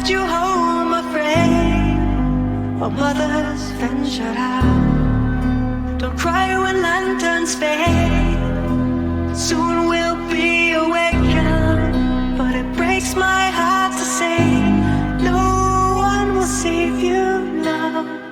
brought you home afraid, while mothers ventured out. Don't cry when lanterns fade, soon we'll be awakened. But it breaks my heart to say no one will save you now.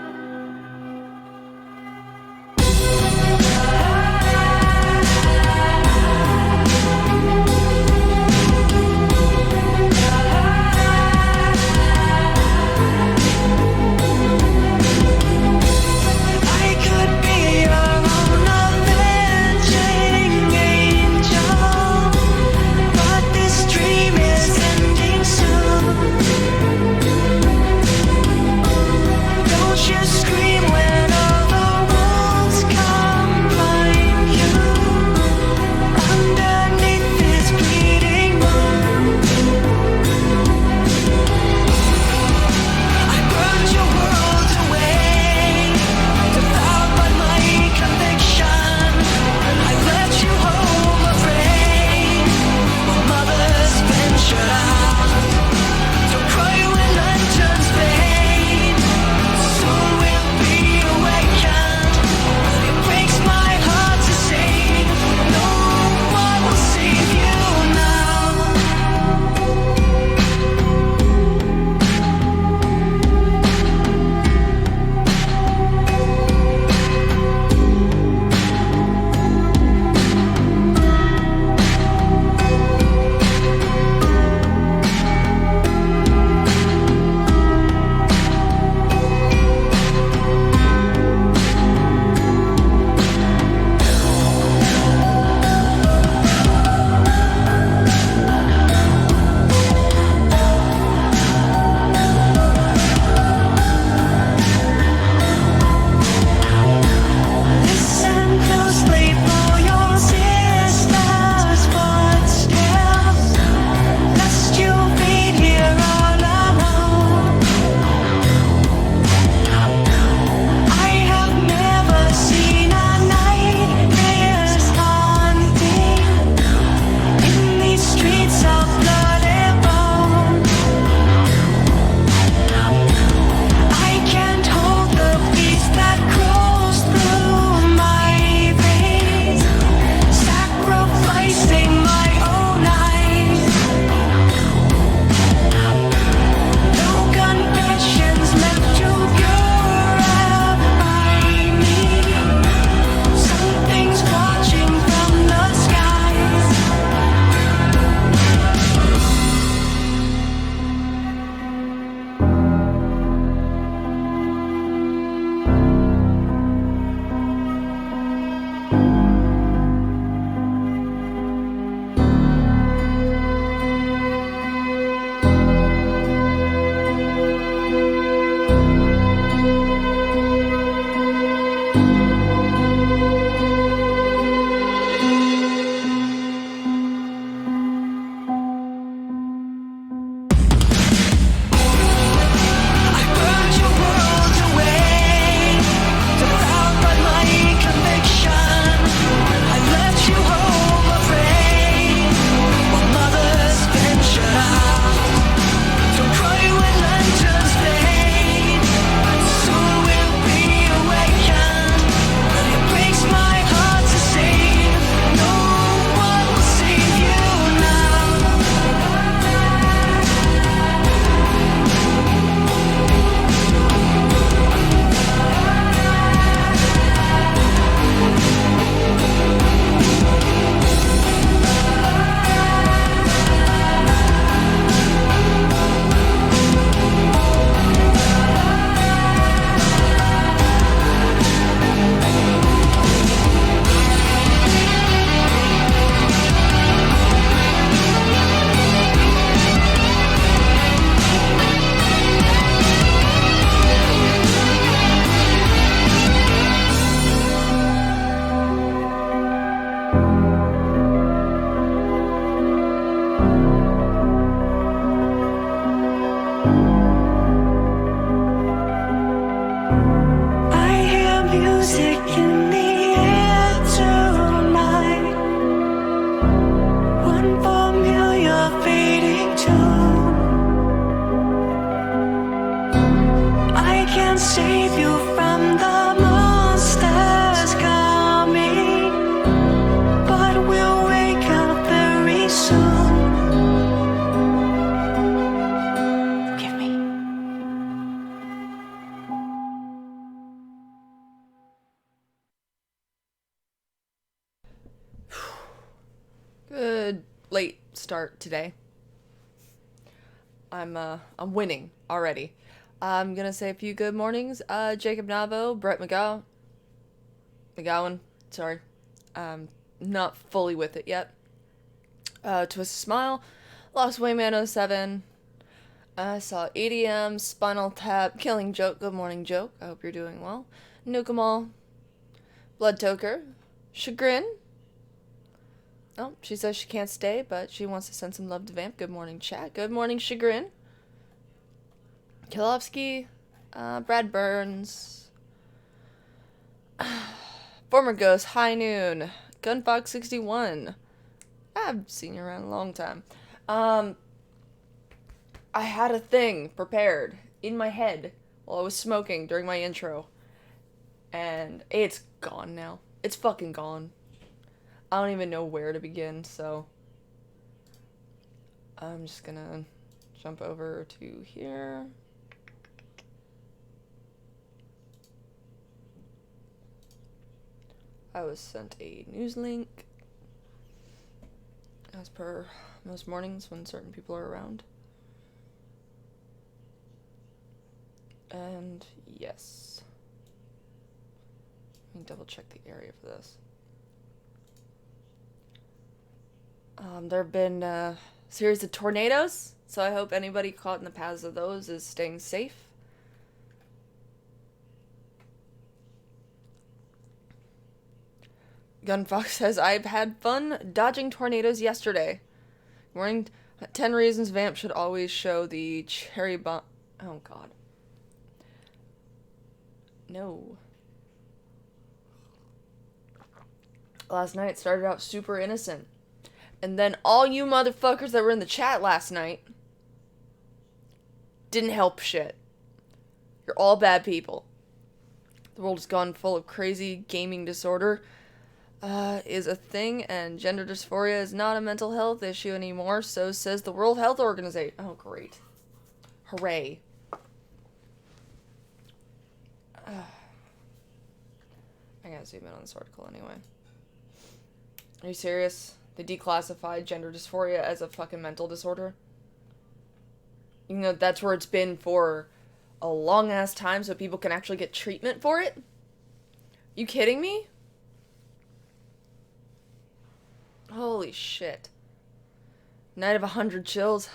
save you from the monsters coming, but we'll wake up very soon. Forgive me. Good late start today. I'm winning already. I'm gonna say a few good mornings. Jacob Navo, Brett McGowan, sorry. Not fully with it yet. Twist a Smile, Lost Wayman 07. I saw EDM, Spinal Tap, Killing Joke, Good Morning Joke. I hope you're doing well. Nukamal, Blood Toker, Chagrin. Oh, she says she can't stay, but she wants to send some love to Vamp. Good morning, chat. Good morning, Chagrin. Kilovsky, Brad Burns, Former Ghost, High Noon, Gunfox61. I've seen you around a long time. I had a thing prepared in my head while I was smoking during my intro, and it's gone now. It's fucking gone. I don't even know where to begin, so I'm just gonna jump over to here. I was sent a news link, as per most mornings when certain people are around. And yes. Let me double check the area for this. There have been a series of tornadoes, so I hope anybody caught in the paths of those is staying safe. Gunfox says, I've had fun dodging tornadoes yesterday. Morning, 10 reasons Vamp should always show the cherry bomb. Oh, God. No. Last night started out super innocent. And then all you motherfuckers that were in the chat last night didn't help shit. You're all bad people. The world has gone full of crazy gaming disorder. Is a thing, and gender dysphoria is not a mental health issue anymore, so says the World Health Organization. Oh, great. Hooray. I gotta zoom in on this article anyway. Are you serious? They declassified gender dysphoria as a fucking mental disorder? You know, that's where it's been for a long-ass time, so people can actually get treatment for it? You kidding me? Holy shit. Night of 100 chills.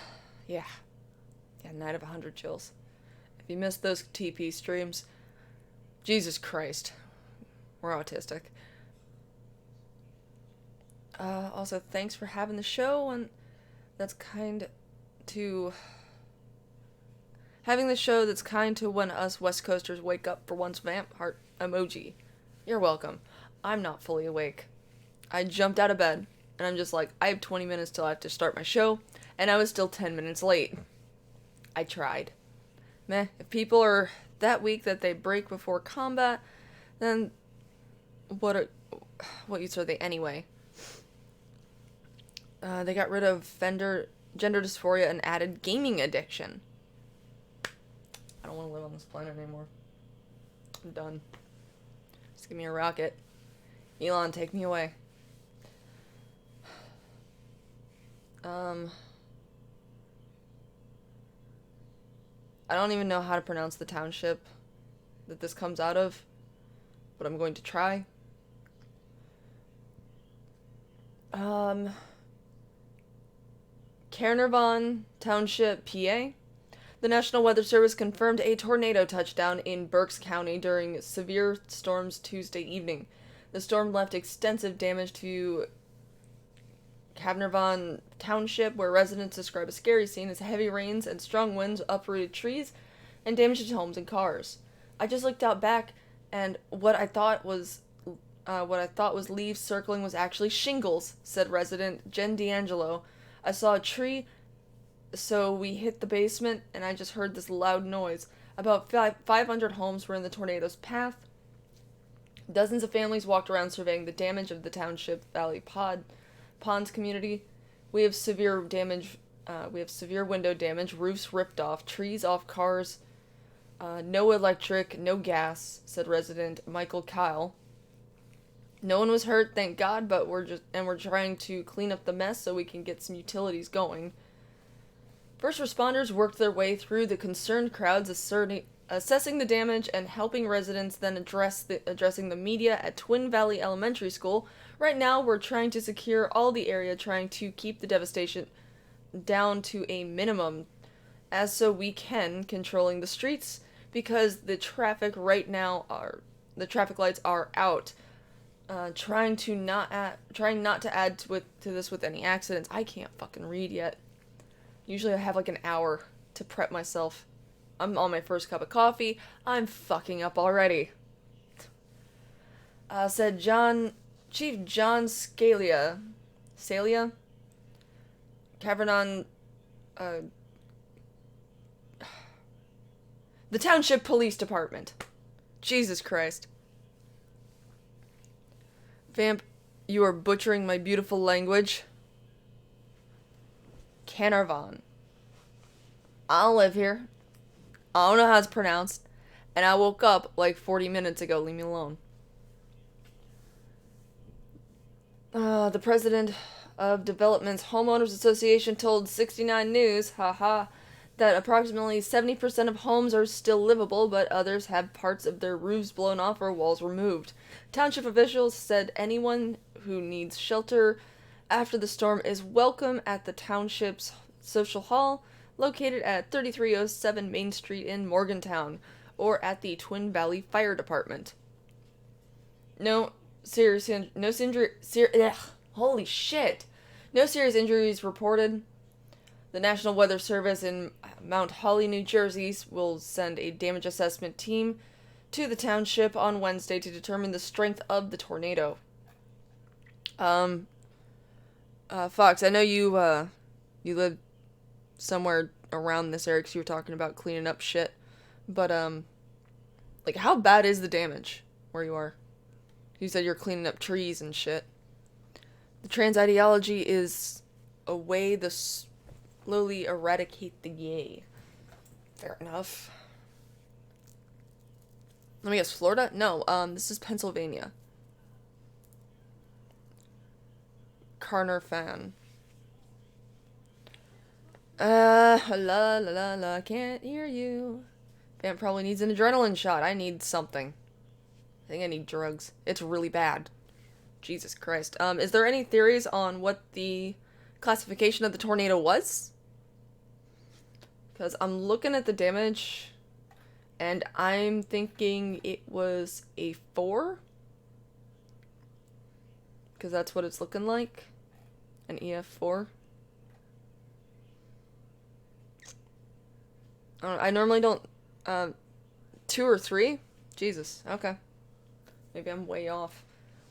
Yeah. Yeah, Night of 100 chills. If you missed those TP streams, Jesus Christ. We're autistic. Also, thanks for having the show, and that's kind to... Having the show that's kind to when us West Coasters wake up for once. Vamp heart emoji. You're welcome. I'm not fully awake. I jumped out of bed. And I'm just like, I have 20 minutes till I have to start my show, and I was still 10 minutes late. I tried. Meh, if people are that weak that they break before combat, then what use are they anyway? They got rid of gender dysphoria and added gaming addiction. I don't want to live on this planet anymore. I'm done. Just give me a rocket. Elon, take me away. I don't even know how to pronounce the township that this comes out of, but I'm going to try. Caernarvon Township, PA. The National Weather Service confirmed a tornado touchdown in Berks County during severe storms Tuesday evening. The storm left extensive damage to Caernarvon Township, where residents describe a scary scene as heavy rains and strong winds uprooted trees and damaged homes and cars. I just looked out back, and what I thought was leaves circling was actually shingles, said resident Jen D'Angelo. I saw a tree So we hit the basement, and I just heard this loud noise. About 500 homes were in the tornado's path. Dozens of families walked around surveying the damage of the township Valley Ponds community. We have severe damage. We have severe window damage, roofs ripped off, trees off cars. No electric, no gas," said resident Michael Kyle. "No one was hurt, thank God, but we're trying to clean up the mess so we can get some utilities going." First responders worked their way through the concerned crowds, assessing the damage and helping residents, then addressing the media at Twin Valley Elementary School. "Right now, we're trying to secure all the area, trying to keep the devastation down to a minimum as so we can, controlling the streets because the traffic right now the traffic lights are out. Trying not to add to this with any accidents." I can't fucking read yet. Usually I have like an hour to prep myself. I'm on my first cup of coffee. I'm fucking up already. Said Chief John Scalia, Cavernon, the Township Police Department. Jesus Christ. Vamp, you are butchering my beautiful language. Carnarvon. I don't live here. I don't know how it's pronounced. And I woke up like 40 minutes ago. Leave me alone. The president of Development's Homeowners Association told 69 News, that approximately 70% of homes are still livable, but others have parts of their roofs blown off or walls removed. Township officials said anyone who needs shelter after the storm is welcome at the township's social hall, located at 3307 Main Street in Morgantown, or at the Twin Valley Fire Department. No serious injuries reported. The National Weather Service in Mount Holly, New Jersey, will send a damage assessment team to the township on Wednesday to determine the strength of the tornado. Fox, I know you live somewhere around this area because you were talking about cleaning up shit. But, like, how bad is the damage where you are? You said you're cleaning up trees and shit. The trans ideology is a way to slowly eradicate the gay. Fair enough. Let me guess, Florida? No, this is Pennsylvania. Carner fan. La, can't hear you. Vamp probably needs an adrenaline shot. I need something. I think I need drugs. It's really bad. Jesus Christ. Is there any theories on what the classification of the tornado was? Because I'm looking at the damage, and I'm thinking it was a 4. Because that's what it's looking like. An EF4. I normally don't, 2 or 3? Jesus, okay. Maybe I'm way off.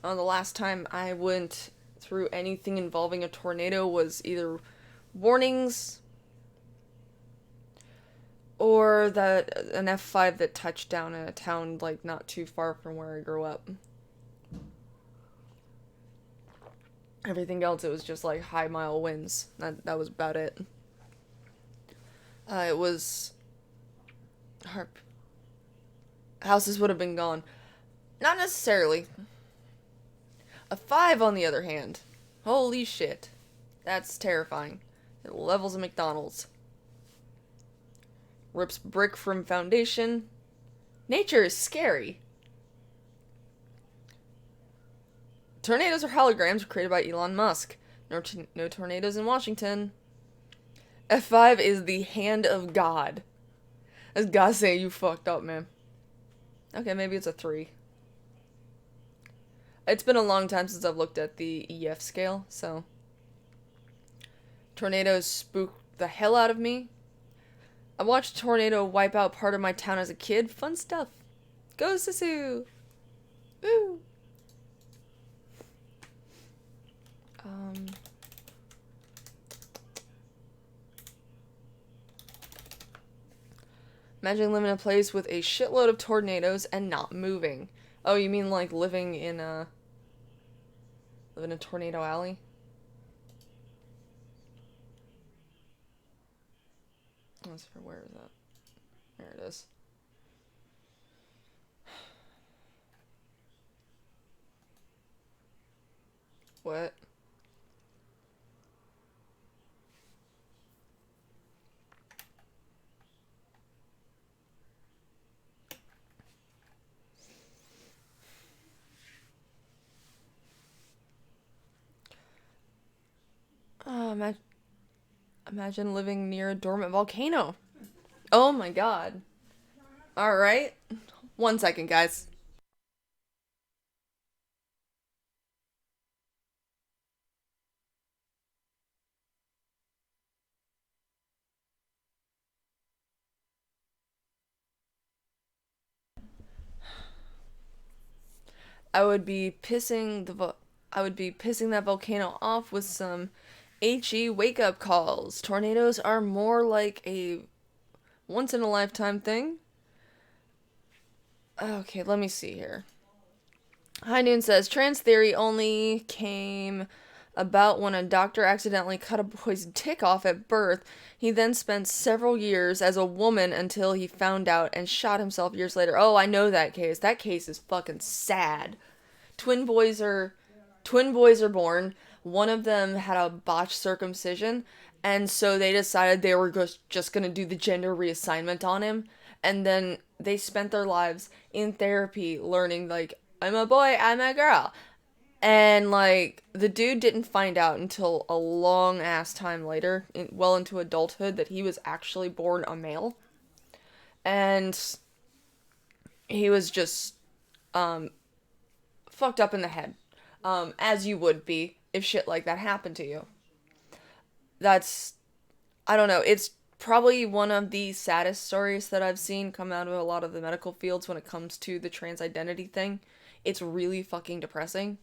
The last time I went through anything involving a tornado was either warnings or an F5 that touched down in a town, like, not too far from where I grew up. Everything else, it was just, like, high mile winds. That was about it. It was... houses would have been gone. Not necessarily. A 5, on the other hand. Holy shit. That's terrifying. It levels a McDonald's. Rips brick from foundation. Nature is scary. Tornadoes are holograms created by Elon Musk. No tornadoes in Washington. F5 is the hand of God. That's God saying you fucked up, man. Okay, maybe it's a 3. It's been a long time since I've looked at the EF scale, so... Tornadoes spook the hell out of me. I watched a tornado wipe out part of my town as a kid. Fun stuff. Go Sisu! Woo! Imagine living in a place with a shitload of tornadoes and not moving. Oh, you mean like live in a tornado alley? Where is that? There it is. What? Oh, imagine living near a dormant volcano. Oh my god. Alright. 1 second, guys. I would be pissing that volcano off with some HE wake up calls. Tornadoes are more like a once in a lifetime thing. Okay, let me see here. High Noon says trans theory only came about when a doctor accidentally cut a boy's dick off at birth. He then spent several years as a woman until he found out and shot himself years later. Oh, I know that case. That case is fucking sad. Twin boys are born. One of them had a botched circumcision, and so they decided they were just going to do the gender reassignment on him, and then they spent their lives in therapy learning like I'm a boy, I'm a girl. And like the dude didn't find out until a long ass time later, well into adulthood, that he was actually born a male. And he was just fucked up in the head, as you would be if shit like that happened to you. That's, I don't know, it's probably one of the saddest stories that I've seen come out of a lot of the medical fields when it comes to the trans identity thing. It's really fucking depressing.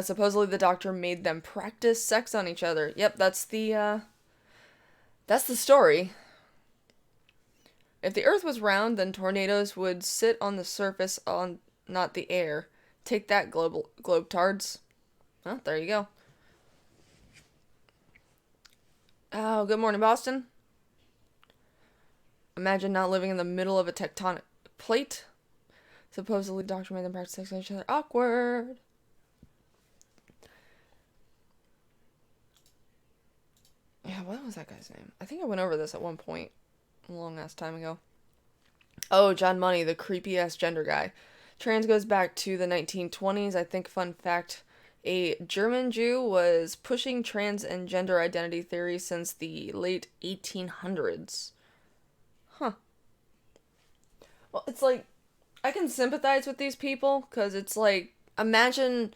Supposedly the doctor made them practice sex on each other. Yep, that's the story. If the earth was round, then tornadoes would sit on the surface, on not the air. Take that, globetards. Well, there you go. Oh, good morning, Boston. Imagine not living in the middle of a tectonic plate. Supposedly, the doctor made them practice sex on each other. Awkward. Yeah, what was that guy's name? I think I went over this at one point a long ass time ago. Oh, John Money, the creepy ass gender guy. Trans goes back to the 1920s. I think, fun fact, a German Jew was pushing trans and gender identity theory since the late 1800s. Huh. Well, it's like, I can sympathize with these people, because it's like, imagine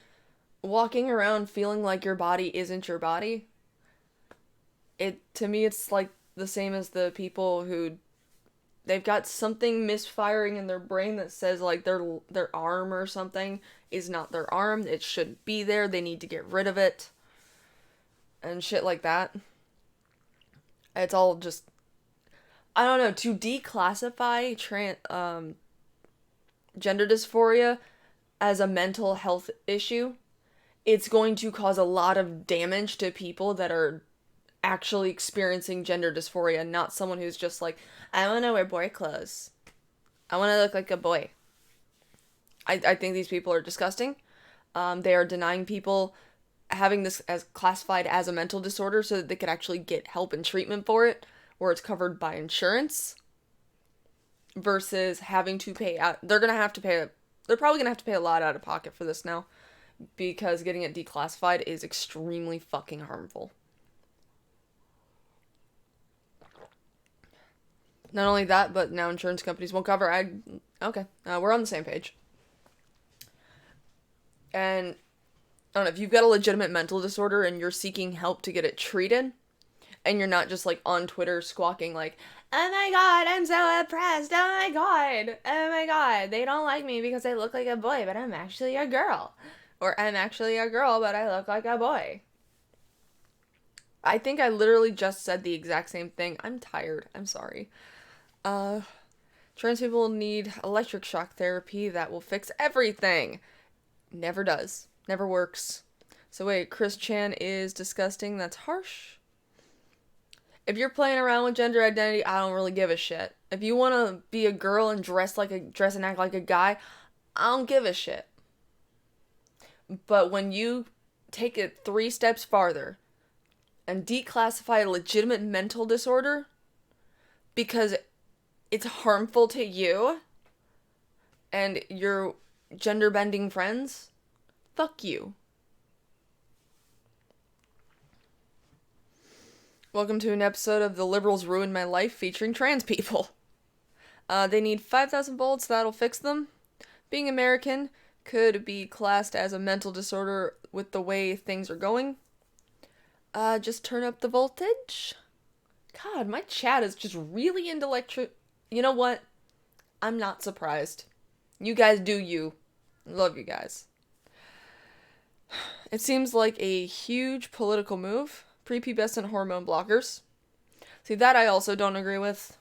walking around feeling like your body isn't your body. To me, it's like the same as the people who they've got something misfiring in their brain that says like their arm or something is not their arm. It shouldn't be there. They need to get rid of it. And shit like that. It's all just, I don't know, to declassify gender dysphoria as a mental health issue, it's going to cause a lot of damage to people that are actually experiencing gender dysphoria, not someone who's just like, I want to wear boy clothes. I want to look like a boy. I think these people are disgusting. They are denying people having this as classified as a mental disorder so that they could actually get help and treatment for it, where it's covered by insurance, versus having to pay out. They're probably going to have to pay a lot out of pocket for this now, because getting it declassified is extremely fucking harmful. Not only that, but now insurance companies won't cover. Okay, we're on the same page. And I don't know, if you've got a legitimate mental disorder and you're seeking help to get it treated, and you're not just like on Twitter squawking like, oh my god, I'm so oppressed, oh my god, they don't like me because I look like a boy, but I'm actually a girl. Or I'm actually a girl, but I look like a boy. I think I literally just said the exact same thing. I'm tired. I'm sorry. Trans people need electric shock therapy that will fix everything. Never does. Never works. So wait, Chris Chan is disgusting? That's harsh. If you're playing around with gender identity, I don't really give a shit. If you want to be a girl and dress and act like a guy, I don't give a shit. But when you take it 3 steps farther and declassify a legitimate mental disorder because it's harmful to you and your gender bending friends, fuck you. Welcome to an episode of The Liberals Ruined My Life featuring trans people. They need 5,000 volts, that'll fix them. Being American could be classed as a mental disorder with the way things are going. Just turn up the voltage. God, my chat is just really into You know what? I'm not surprised. You guys do you. Love you guys. It seems like a huge political move. Prepubescent hormone blockers. See, that I also don't agree with.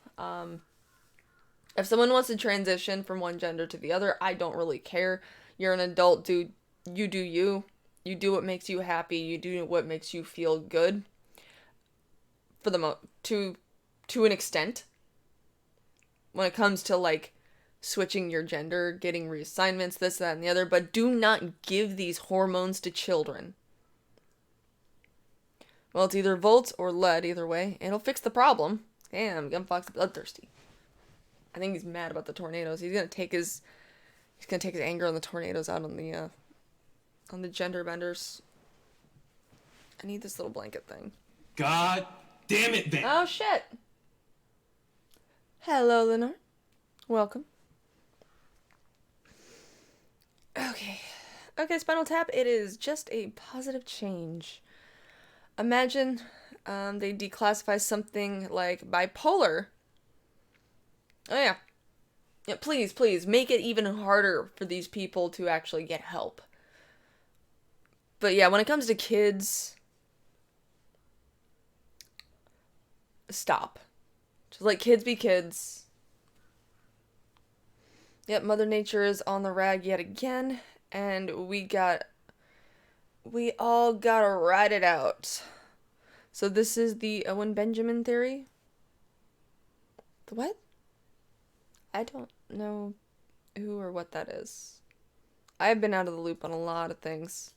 If someone wants to transition from one gender to the other, I don't really care. You're an adult, dude. You do you. You do what makes you happy. You do what makes you feel good. For the to an extent. When it comes to, like, switching your gender, getting reassignments, this, that, and the other. But do not give these hormones to children. Well, it's either volts or lead, either way. It'll fix the problem. Damn, Gunfox bloodthirsty. I think he's mad about the tornadoes. He's gonna take his anger on the tornadoes out on the gender benders. I need this little blanket thing. God damn it, Van. Oh shit. Hello, Lenore. Welcome. Okay, Spinal Tap. It is just a positive change. Imagine they declassify something like bipolar. Oh yeah. Yeah, please, make it even harder for these people to actually get help. But yeah, when it comes to kids, stop. Just let kids be kids. Yep, Mother Nature is on the rag yet again, and we all gotta ride it out. So this is the Owen Benjamin theory. The what? I don't know who or what that is. I've been out of the loop on a lot of things.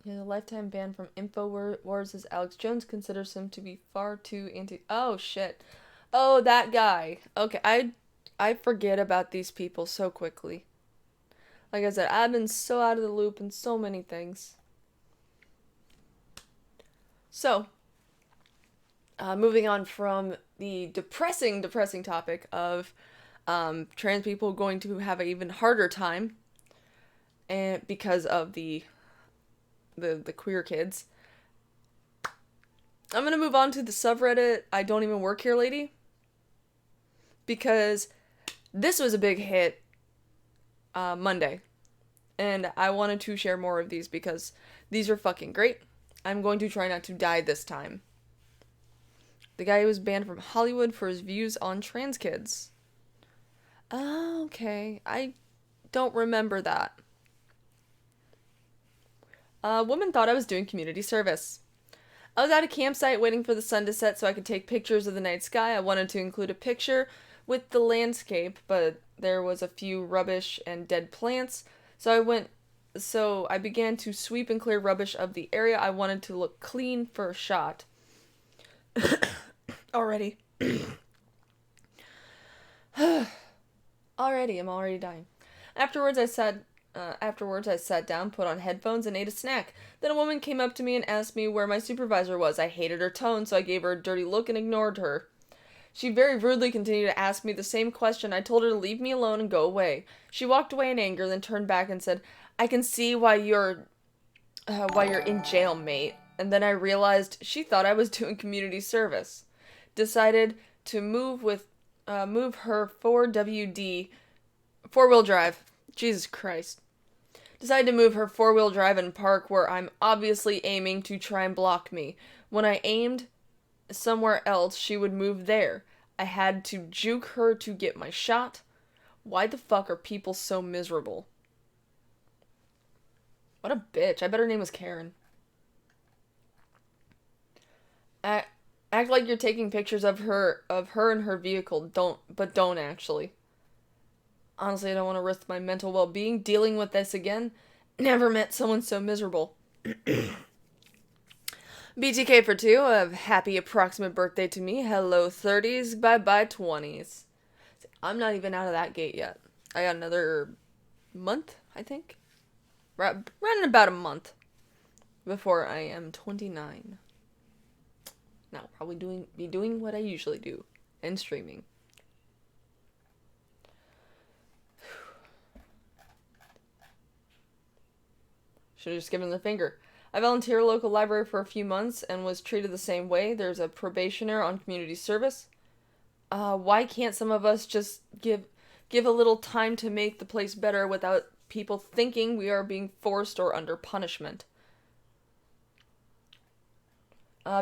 He has a lifetime ban from InfoWars as Alex Jones considers him to be far too Oh, shit. Oh, that guy. Okay, I forget about these people so quickly. Like I said, I've been so out of the loop in so many things. So, moving on from the depressing topic of trans people going to have an even harder time and because of the queer kids. I'm gonna move on to the subreddit I don't even work here lady, because this was a big hit Monday, and I wanted to share more of these because these are fucking great. I'm going to try not to die this time. The guy who was banned from Hollywood for his views on trans kids. Oh, okay. I don't remember that. A woman thought I was doing community service. I was at a campsite waiting for the sun to set so I could take pictures of the night sky. I wanted to include a picture with the landscape, but there was a few rubbish and dead plants, so I began to sweep and clear rubbish of the area. I wanted to look clean for a shot. Already. I'm already dying. Afterwards, I sat down, put on headphones, and ate a snack. Then a woman came up to me and asked me where my supervisor was. I hated her tone, so I gave her a dirty look and ignored her. She very rudely continued to ask me the same question. I told her to leave me alone and go away. She walked away in anger, then turned back and said, "I can see why you're in jail, mate." And then I realized she thought I was doing community service. decided to move her 4wheel drive. Jesus Christ. Decided to move her 4-wheel drive and park where I'm obviously aiming to try and block me. When I aimed somewhere else, she would move there. I had to juke her to get my shot. Why the fuck are people so miserable? What a bitch. I bet her name was Karen. Act like you're taking pictures of her and her vehicle. Don't actually. Honestly, I don't want to risk my mental well-being dealing with this again. Never met someone so miserable. BTK for 2 of happy approximate birthday to me. Hello 30s, bye-bye 20s. I'm not even out of that gate yet. I got another month, I think. Running about a month before I am 29. Now, probably be doing what I usually do, and streaming. Should have just given the finger. I volunteered at a local library for a few months and was treated the same way. There's a probationer on community service. Why can't some of us just give a little time to make the place better without people thinking we are being forced or under punishment?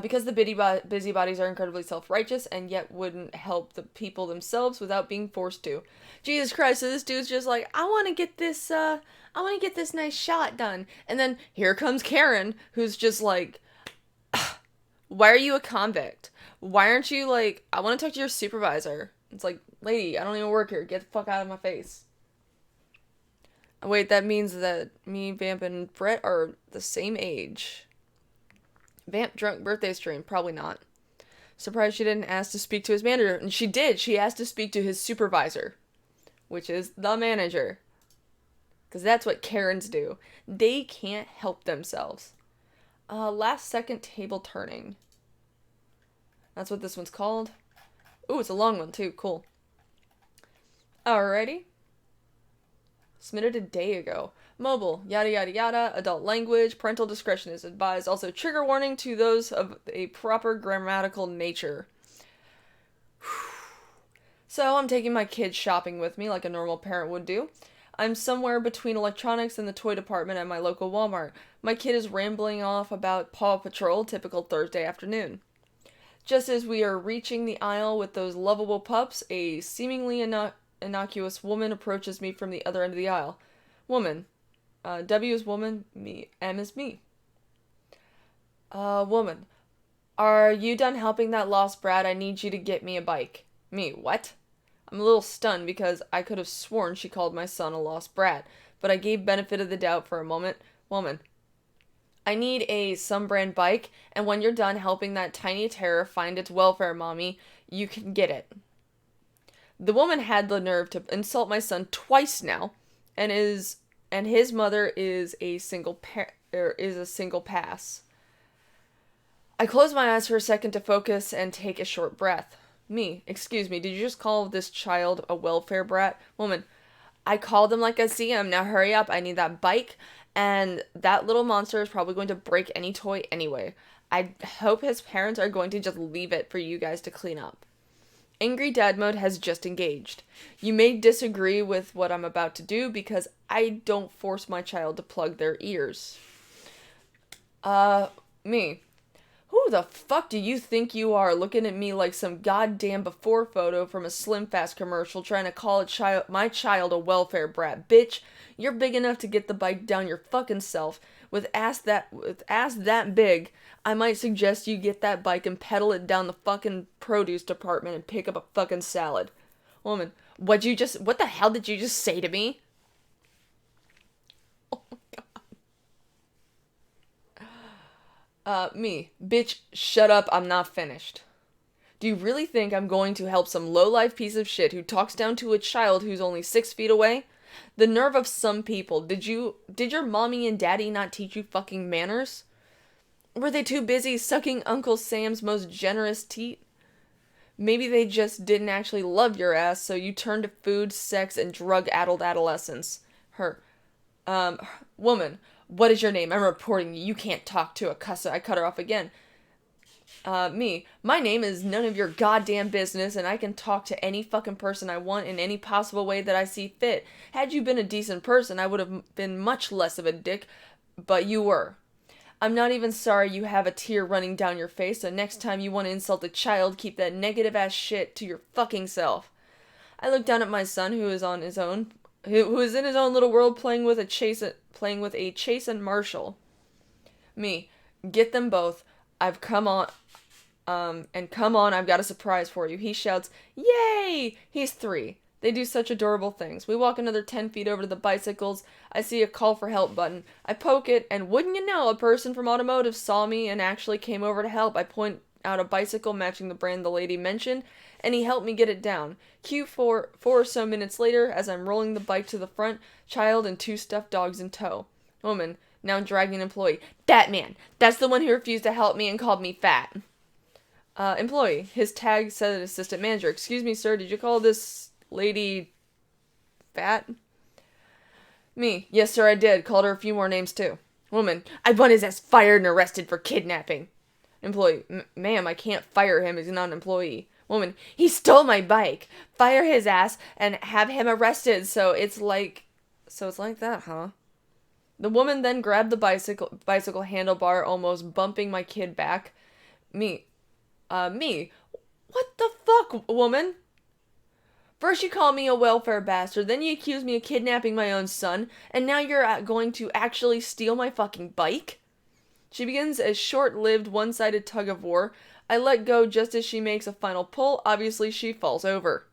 Because the busybodies are incredibly self-righteous and yet wouldn't help the people themselves without being forced to. Jesus Christ, so this dude's just like, I want to get this nice shot done. And then here comes Karen, who's just like, why are you a convict? Why aren't you like, I want to talk to your supervisor. It's like, lady, I don't even work here. Get the fuck out of my face. Wait, that means that me, Vamp, and Brett are the same age. Vamp drunk birthday stream. Probably not. Surprised she didn't ask to speak to his manager. And she did. She asked to speak to his supervisor. Which is the manager. Because that's what Karens do. They can't help themselves. Last second table turning. That's what this one's called. Ooh, it's a long one too. Cool. Alrighty. Submitted a day ago. Mobile, yada yada yada, adult language, parental discretion is advised. Also, trigger warning to those of a proper grammatical nature. So, I'm taking my kids shopping with me like a normal parent would do. I'm somewhere between electronics and the toy department at my local Walmart. My kid is rambling off about Paw Patrol, typical Thursday afternoon. Just as we are reaching the aisle with those lovable pups, a seemingly innocuous woman approaches me from the other end of the aisle. Woman. W is woman, M is me. Woman. Are you done helping that lost brat? I need you to get me a bike. Me, what? I'm a little stunned because I could have sworn she called my son a lost brat, but I gave benefit of the doubt for a moment. Woman. I need a some brand bike, and when you're done helping that tiny terror find its welfare, mommy, you can get it. The woman had the nerve to insult my son twice now, and his mother is a single pass. I close my eyes for a second to focus and take a short breath. Me, excuse me, did you just call this child a welfare brat? Woman, I called him like I see him. Now hurry up, I need that bike, and that little monster is probably going to break any toy anyway. I hope his parents are going to just leave it for you guys to clean up. Angry Dad Mode has just engaged. You may disagree with what I'm about to do because I don't force my child to plug their ears. Me. Who the fuck do you think you are looking at me like some goddamn before photo from a Slim Fast commercial trying to call my child a welfare brat? Bitch, you're big enough to get the bike down your fucking self. With ass that big, I might suggest you get that bike and pedal it down the fucking produce department and pick up a fucking salad. Woman, what the hell did you just say to me? Oh my god. Me. Bitch, shut up, I'm not finished. Do you really think I'm going to help some low-life piece of shit who talks down to a child who's only 6 feet away? The nerve of some people. Did your mommy and daddy not teach you fucking manners? Were they too busy sucking Uncle Sam's most generous teat? Maybe they just didn't actually love your ass, so you turned to food, sex, and drug-addled adolescence. Woman, what is your name? I'm reporting you. You can't talk to a cusser. I cut her off again. Me. My name is none of your goddamn business, and I can talk to any fucking person I want in any possible way that I see fit. Had you been a decent person, I would have been much less of a dick, but you were. I'm not even sorry you have a tear running down your face, so next time you want to insult a child, keep that negative ass shit to your fucking self. I look down at my son, who is in his own little world, playing with a Chase and Marshall. Me. Get them both. I've come on. Come on, I've got a surprise for you. He shouts, "Yay!" He's 3. They do such adorable things. We walk another 10 feet over to the bicycles. I see a call for help button. I poke it, and wouldn't you know, a person from automotive saw me and actually came over to help. I point out a bicycle matching the brand the lady mentioned, and he helped me get it down. Cue 4 or so minutes later, as I'm rolling the bike to the front, child and 2 stuffed dogs in tow. Woman, now dragging an employee. That man, that's the one who refused to help me and called me fat. Employee. His tag said assistant manager. Excuse me, sir, did you call this lady fat? Me. Yes, sir, I did. Called her a few more names, too. Woman. I want his ass fired and arrested for kidnapping. Employee. Ma'am, I can't fire him. He's not an employee. Woman. He stole my bike. Fire his ass and have him arrested. So it's like that, huh? The woman then grabbed the bicycle handlebar, almost bumping my kid back. Me. What the fuck, woman? First you call me a welfare bastard, then you accuse me of kidnapping my own son, and now you're going to actually steal my fucking bike? She begins a short-lived, one-sided tug-of-war. I let go just as she makes a final pull. Obviously, she falls over.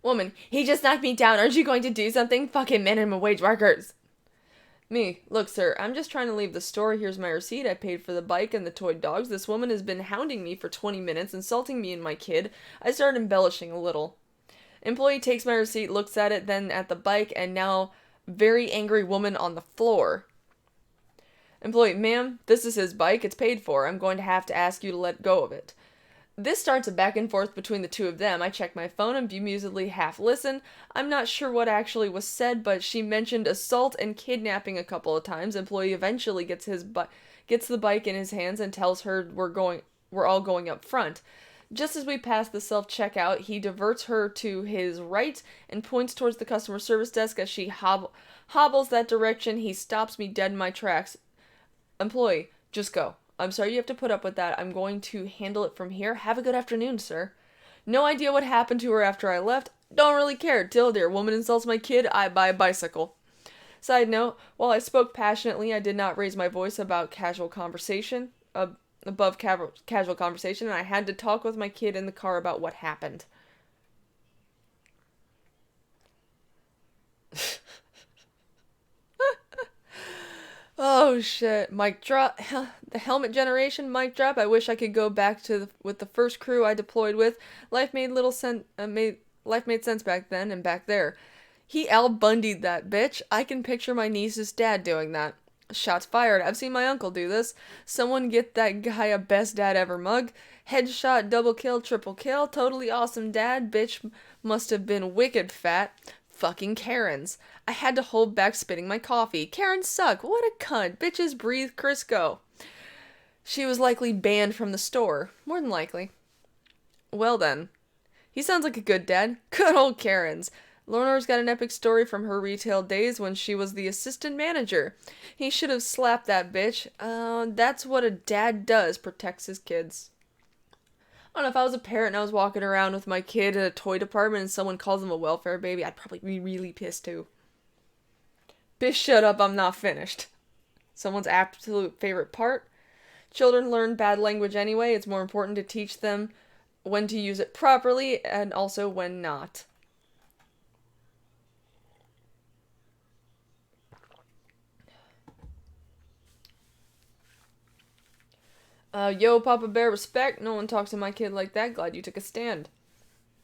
Woman, he just knocked me down. Aren't you going to do something? Fucking minimum wage workers. Me. Look, sir, I'm just trying to leave the store. Here's my receipt. I paid for the bike and the toy dogs. This woman has been hounding me for 20 minutes, insulting me and my kid. I started embellishing a little. Employee takes my receipt, looks at it, then at the bike, and now very angry woman on the floor. Employee, ma'am, this is his bike. It's paid for. I'm going to have to ask you to let go of it. This starts a back and forth between the two of them. I check my phone and bemusedly half listen. I'm not sure what actually was said, but she mentioned assault and kidnapping a couple of times. Employee eventually gets the bike in his hands and tells her we're all going up front. Just as we pass the self-checkout, he diverts her to his right and points towards the customer service desk. As she hobbles that direction, he stops me dead in my tracks. Employee, just go. I'm sorry you have to put up with that. I'm going to handle it from here. Have a good afternoon, sir. No idea what happened to her after I left. Don't really care. Till dear woman insults my kid, I buy a bicycle. Side note, while I spoke passionately, I did not raise my voice above casual conversation, and I had to talk with my kid in the car about what happened. Oh shit, mic drop. The helmet generation, mic drop. I wish I could go back with the first crew I deployed with. Life made sense back then and back there. He Al Bundy'd that bitch. I can picture my niece's dad doing that. Shots fired. I've seen my uncle do this. Someone get that guy a best dad ever mug. Headshot, double kill, triple kill. Totally awesome dad. Bitch must have been wicked fat. Fucking Karens. I had to hold back spitting my coffee. Karens suck. What a cunt. Bitches breathe Crisco. She was likely banned from the store. More than likely. Well then. He sounds like a good dad. Good old Karens. Lorna's got an epic story from her retail days when she was the assistant manager. He should have slapped that bitch. That's what a dad does. Protects his kids. I don't know, if I was a parent and I was walking around with my kid in a toy department and someone calls him a welfare baby, I'd probably be really pissed too. Bitch, shut up, I'm not finished. Someone's absolute favorite part. Children learn bad language anyway. It's more important to teach them when to use it properly and also when not. Yo, Papa Bear, respect. No one talks to my kid like that. Glad you took a stand.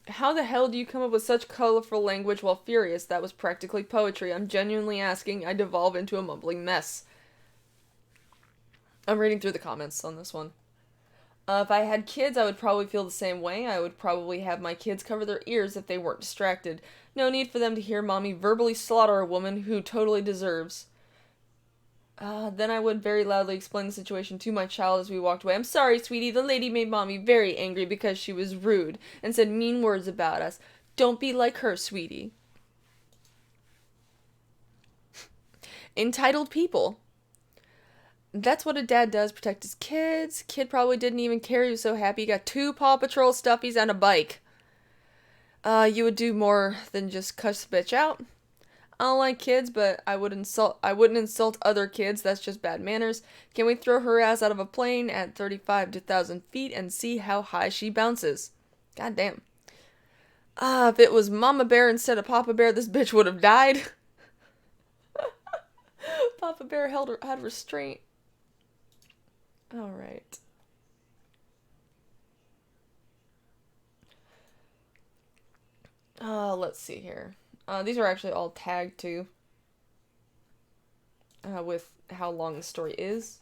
How the hell do you come up with such colorful language while furious? That was practically poetry. I'm genuinely asking. I devolve into a mumbling mess. I'm reading through the comments on this one. If I had kids, I would probably feel the same way. I would probably have my kids cover their ears if they weren't distracted. No need for them to hear mommy verbally slaughter a woman who totally deserves Then I would very loudly explain the situation to my child as we walked away. I'm sorry, sweetie, the lady made mommy very angry because she was rude and said mean words about us. Don't be like her, sweetie. Entitled people. That's what a dad does, protect his kids. Kid probably didn't even care, he was so happy he got 2 Paw Patrol stuffies and a bike. You would do more than just cuss the bitch out. I don't like kids, but I wouldn't insult other kids. That's just bad manners. Can we throw her ass out of a plane at 35,000 feet and see how high she bounces? God damn. If it was Mama Bear instead of Papa Bear, this bitch would have died. Papa Bear had restraint. Alright. Let's see here. These are actually all tagged too. With how long the story is.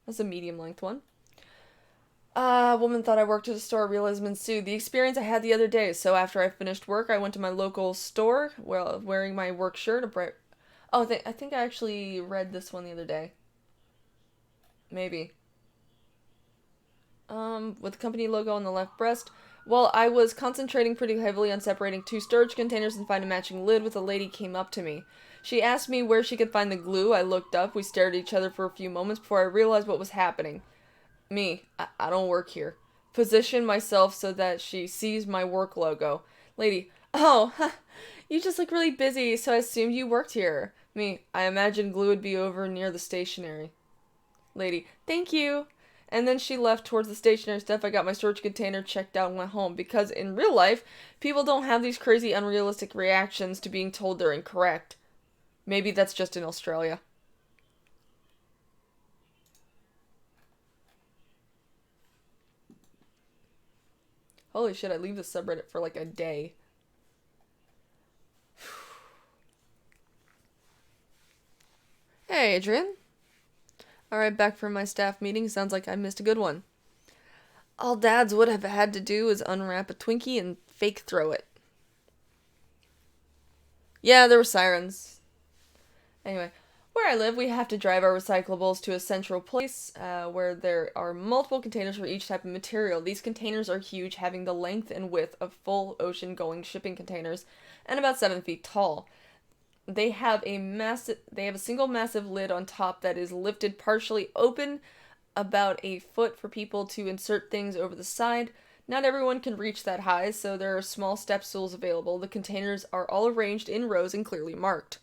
That's a medium length one. A woman thought I worked at a store. Realism ensued. The experience I had the other day. So after I finished work, I went to my local store, wearing my work shirt. I think I actually read this one the other day. Maybe. With the company logo on the left breast. Well, I was concentrating pretty heavily on separating 2 storage containers and find a matching lid when a lady came up to me. She asked me where she could find the glue. I looked up. We stared at each other for a few moments before I realized what was happening. I don't work here. Position myself so that she sees my work logo. Lady, oh, you just look really busy, so I assumed you worked here. I imagined glue would be over near the stationery. Lady, thank you. And then she left towards the stationery stuff. I got my storage container checked out and went home. Because in real life, people don't have these crazy unrealistic reactions to being told they're incorrect. Maybe that's just in Australia. Holy shit, I leave the subreddit for like a day. Hey, Adrian. Alright, back from my staff meeting. Sounds like I missed a good one. All dads would have had to do is unwrap a Twinkie and fake throw it. Yeah, there were sirens. Anyway, where I live, we have to drive our recyclables to a central place where there are multiple containers for each type of material. These containers are huge, having the length and width of full ocean-going shipping containers and about 7 feet tall. They have a single massive lid on top that is lifted partially open, about a foot for people to insert things over the side. Not everyone can reach that high, so there are small step stools available. The containers are all arranged in rows and clearly marked.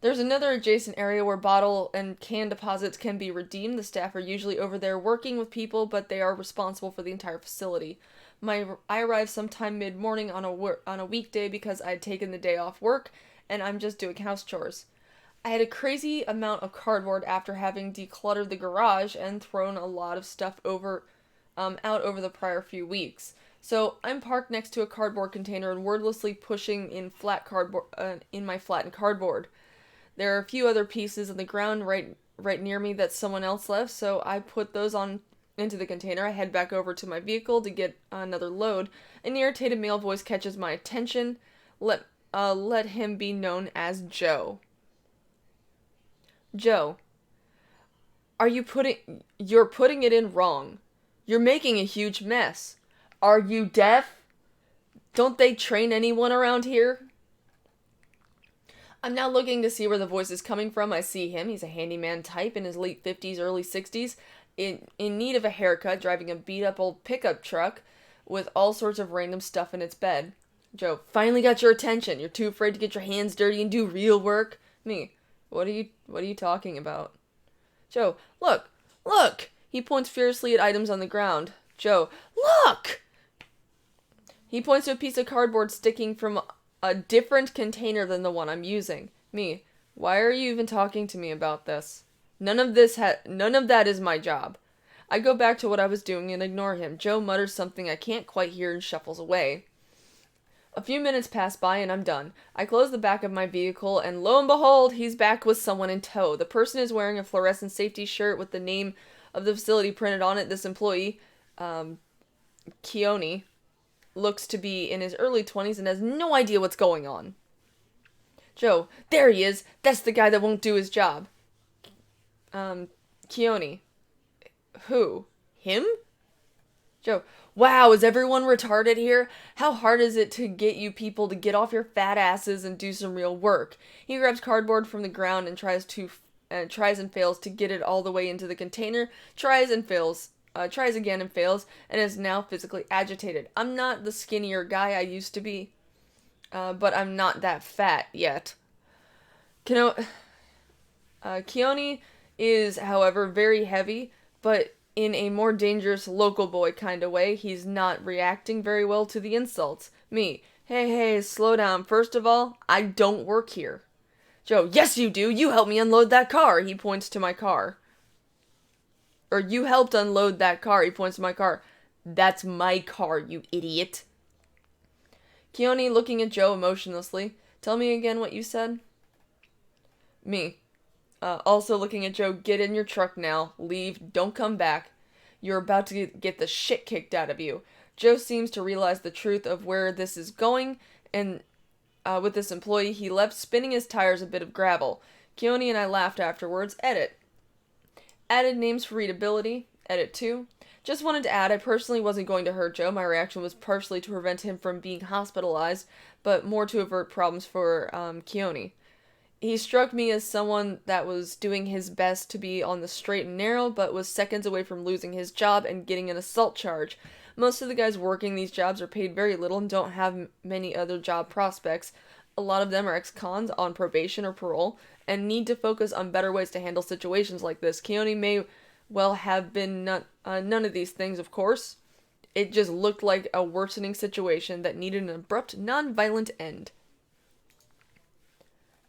There's another adjacent area where bottle and can deposits can be redeemed. The staff are usually over there working with people, but they are responsible for the entire facility. I arrived sometime mid-morning on a weekday because I'd taken the day off work, and I'm just doing house chores. I had a crazy amount of cardboard after having decluttered the garage and thrown a lot of stuff out over the prior few weeks. So I'm parked next to a cardboard container and wordlessly pushing in my flattened cardboard. There are a few other pieces on the ground right near me that someone else left, so I put those into the container. I head back over to my vehicle to get another load. An irritated male voice catches my attention. Let him be known as Joe. Joe, you're putting it in wrong. You're making a huge mess. Are you deaf? Don't they train anyone around here? I'm now looking to see where the voice is coming from. I see him. He's a handyman type in his late 50s, early 60s, in need of a haircut, driving a beat-up old pickup truck with all sorts of random stuff in its bed. Joe, finally got your attention. You're too afraid to get your hands dirty and do real work? What are you talking about? Joe, look! He points furiously at items on the ground. Joe, look! He points to a piece of cardboard sticking from a different container than the one I'm using. Why are you even talking to me about this? None of that is my job. I go back to what I was doing and ignore him. Joe mutters something I can't quite hear and shuffles away. A few minutes pass by and I'm done. I close the back of my vehicle and lo and behold, he's back with someone in tow. The person is wearing a fluorescent safety shirt with the name of the facility printed on it. This employee, Keone, looks to be in his early 20s and has no idea what's going on. Joe, there he is. That's the guy that won't do his job. Keone. Who? Him? Joe. Wow, is everyone retarded here? How hard is it to get you people to get off your fat asses and do some real work? He grabs cardboard from the ground and tries and fails to get it all the way into the container. Tries again and fails, and is now physically agitated. I'm not the skinnier guy I used to be, but I'm not that fat yet. Keone is, however, very heavy, but in a more dangerous local boy kind of way. He's not reacting very well to the insults. Me, hey, slow down. First of all, I don't work here. Joe, yes you do. You helped me unload that car. He points to my car. Or you helped unload that car. He points to my car. That's my car, you idiot. Keone looking at Joe emotionlessly. Tell me again what you said. Me. Also looking at Joe, get in your truck now. Leave. Don't come back. You're about to get the shit kicked out of you. Joe seems to realize the truth of where this is going, and with this employee, he left spinning his tires a bit of gravel. Keone and I laughed afterwards. Edit. Added names for readability. Edit 2. Just wanted to add, I personally wasn't going to hurt Joe. My reaction was partially to prevent him from being hospitalized, but more to avert problems for Keone. He struck me as someone that was doing his best to be on the straight and narrow, but was seconds away from losing his job and getting an assault charge. Most of the guys working these jobs are paid very little and don't have many other job prospects. A lot of them are ex-cons on probation or parole and need to focus on better ways to handle situations like this. Keone may well have been none of these things, of course. It just looked like a worsening situation that needed an abrupt, non-violent end.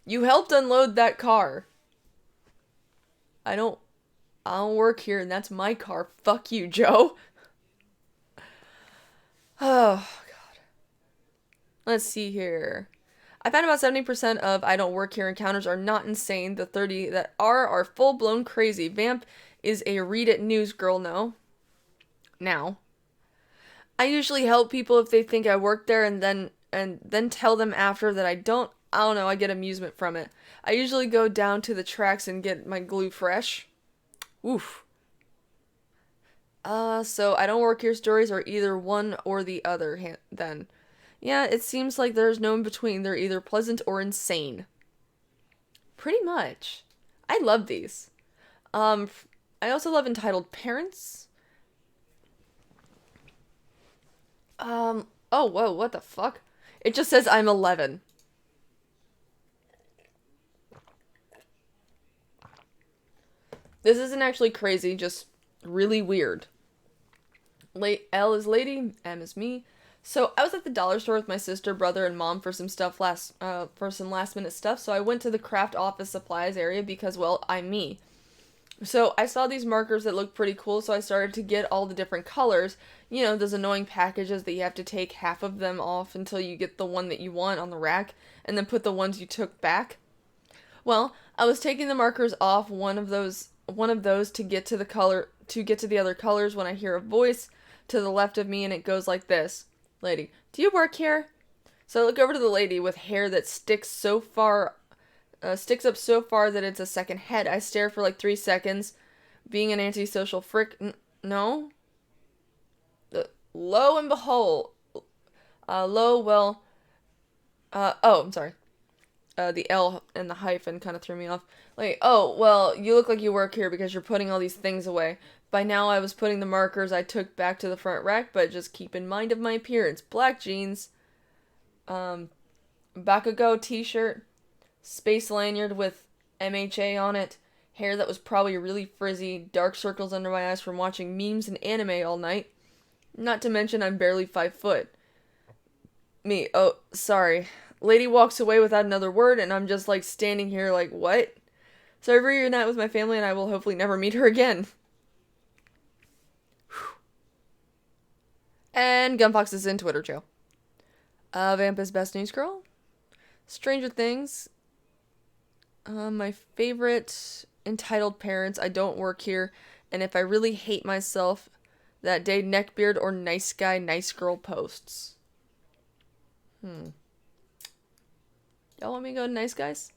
You helped unload that car. I don't work here, and that's my car. Fuck you, Joe. Oh, God. Let's see here. I found about 70% of I don't work here encounters are not insane. The 30 that are full-blown crazy. Vamp is a read it news girl now. I usually help people if they think I work there and then tell them after that I don't. I don't know, I get amusement from it. I usually go down to the tracks and get my glue fresh. Oof. So I don't work here stories are either one or the other then. Yeah, it seems like there's no in between. They're either pleasant or insane. Pretty much. I love these. I also love entitled Parents. Oh, whoa, what the fuck? It just says I'm 11. This isn't actually crazy, just really weird. L is lady, M is me. So I was at the dollar store with my sister, brother, and mom for some last minute stuff. So I went to the craft office supplies area because, well, I'm me. So I saw these markers that looked pretty cool, so I started to get all the different colors. You know, those annoying packages that you have to take half of them off until you get the one that you want on the rack, and then put the ones you took back. Well, I was taking the markers off one of those to get to the other colors when I hear a voice to the left of me, and it goes like this. Lady, do you work here? So I look over to the lady with hair that sticks up so far that it's a second head. I stare for like 3 seconds, being an antisocial frick. No? Lo and behold. I'm sorry. The L and the hyphen kind of threw me off. Like, oh, well, you look like you work here because you're putting all these things away. By now I was putting the markers I took back to the front rack, but just keep in mind of my appearance. Black jeans, Bakugo t-shirt, space lanyard with MHA on it, hair that was probably really frizzy, dark circles under my eyes from watching memes and anime all night. Not to mention I'm barely 5 foot. Me, oh, sorry. Lady walks away without another word, and I'm just like standing here like, what? So I reunite with my family, and I will hopefully never meet her again. And Gunfox is in Twitter jail. Vamp is best news girl. Stranger Things. My favorite entitled Parents. I don't work here, and if I really hate myself, that day neckbeard or nice guy, nice girl posts. Y'all want me to go to nice guys?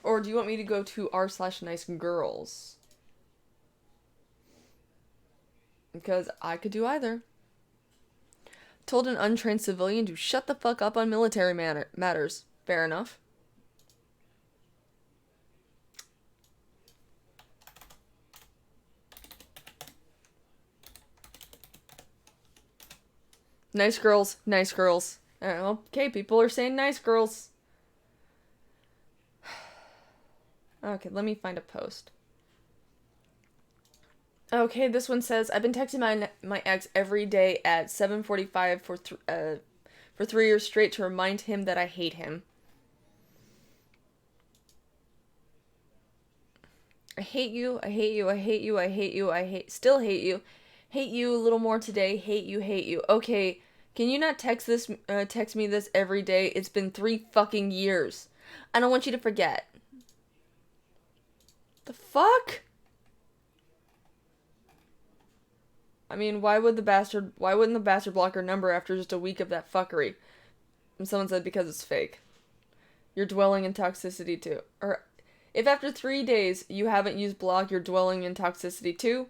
Or do you want me to go to r/nice girls? Because I could do either. Told an untrained civilian to shut the fuck up on military matters. Fair enough. Nice girls, nice girls. Okay, people are saying nice girls. Okay, let me find a post. Okay, this one says, I've been texting my ex every day at 7:45 for 3 years straight to remind him that I hate him. I hate you, I hate you, I hate you, I hate you, still hate you. Hate you a little more today, hate you, hate you. Okay, can you not text me this every day? It's been 3 fucking years. I don't want you to forget. The fuck? I mean, why wouldn't the bastard block her number after just a week of that fuckery? And someone said because it's fake. You're dwelling in toxicity too. Or, if after 3 days you haven't used block, you're dwelling in toxicity too.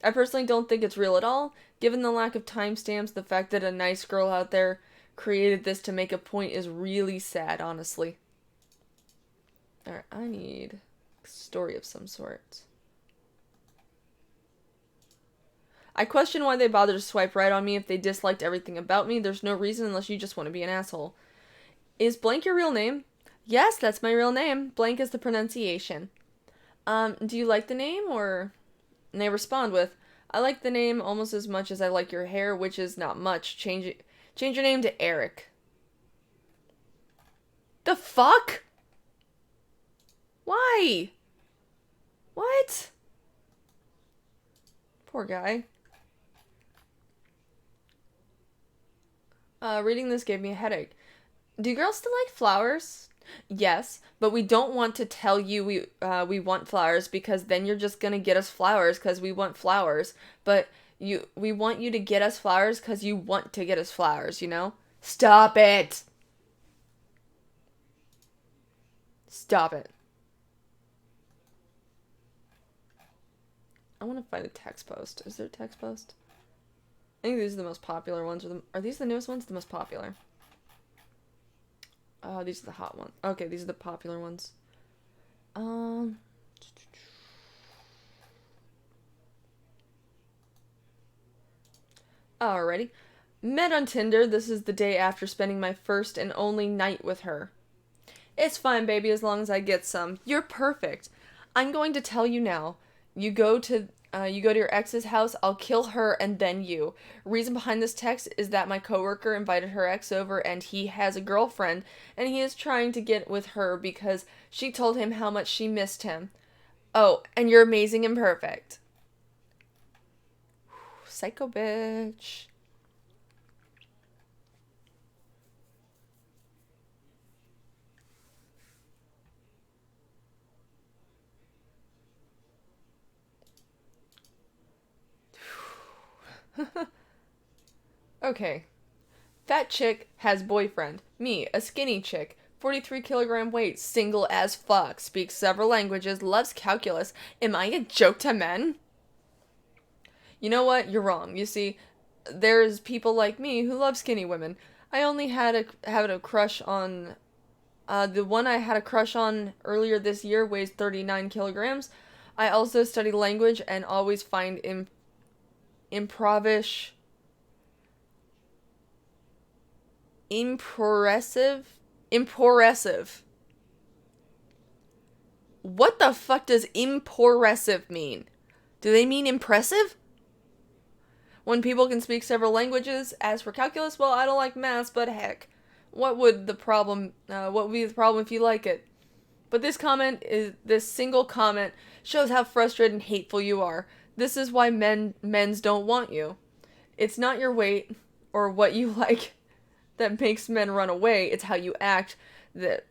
I personally don't think it's real at all. Given the lack of timestamps, the fact that a nice girl out there created this to make a point is really sad, honestly. Alright, I need a story of some sort. I question why they bothered to swipe right on me if they disliked everything about me. There's no reason unless you just want to be an asshole. Is blank your real name? Yes, that's my real name. Blank is the pronunciation. Do you like the name or... And they respond with, I like the name almost as much as I like your hair, which is not much. Change your name to Eric. The fuck? Why? What? Poor guy. Reading this gave me a headache. Do girls still like flowers? Yes, but we don't want to tell you we want flowers because then you're just gonna get us flowers because we want flowers. But we want you to get us flowers because you want to get us flowers, you know? Stop it! Stop it. I want to find a text post. Is there a text post? I think these are the most popular ones. Are these the newest ones? The most popular. These are the hot ones. Okay, these are the popular ones. Alrighty. Met on Tinder. This is the day after spending my first and only night with her. It's fine, baby, as long as I get some. You're perfect. I'm going to tell you now. You go to your ex's house, I'll kill her and then you. Reason behind this text is that my coworker invited her ex over and he has a girlfriend and he is trying to get with her because she told him how much she missed him. Oh, and you're amazing and perfect. Psycho bitch. Okay. Fat chick has boyfriend. Me, a skinny chick. 43 kilogram weight, single as fuck, speaks several languages, loves calculus. Am I a joke to men? You know what? You're wrong. You see, there's people like me who love skinny women. I only had a crush on... the one I had a crush on earlier this year weighs 39 kilograms. I also study language and always find impressive. What the fuck does impressive mean? Do they mean impressive? When people can speak several languages, as for calculus, well, I don't like maths, but heck, what would be the problem if you like it? But this single comment shows how frustrated and hateful you are. This is why men's don't want you. It's not your weight or what you like that makes men run away. It's how you act, the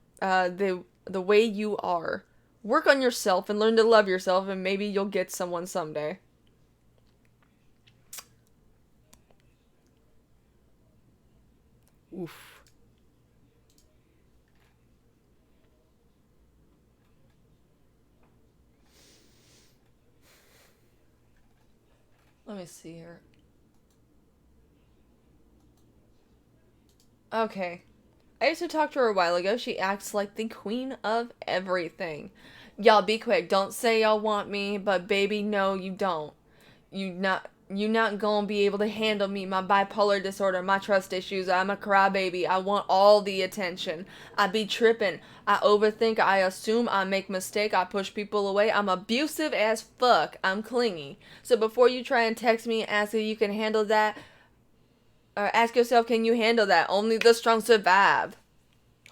way you are. Work on yourself and learn to love yourself, and maybe you'll get someone someday. Oof. Let me see here. Okay. I used to talk to her a while ago. She acts like the queen of everything. Y'all be quick. Don't say y'all want me, but baby, no, you don't. You not gonna be able to handle me, my bipolar disorder, my trust issues. I'm a crybaby. I want all the attention. I be tripping. I overthink. I assume. I make mistake. I push people away. I'm abusive as fuck. I'm clingy. So before you try and text me and ask if you can handle that, or ask yourself, can you handle that? Only the strong survive.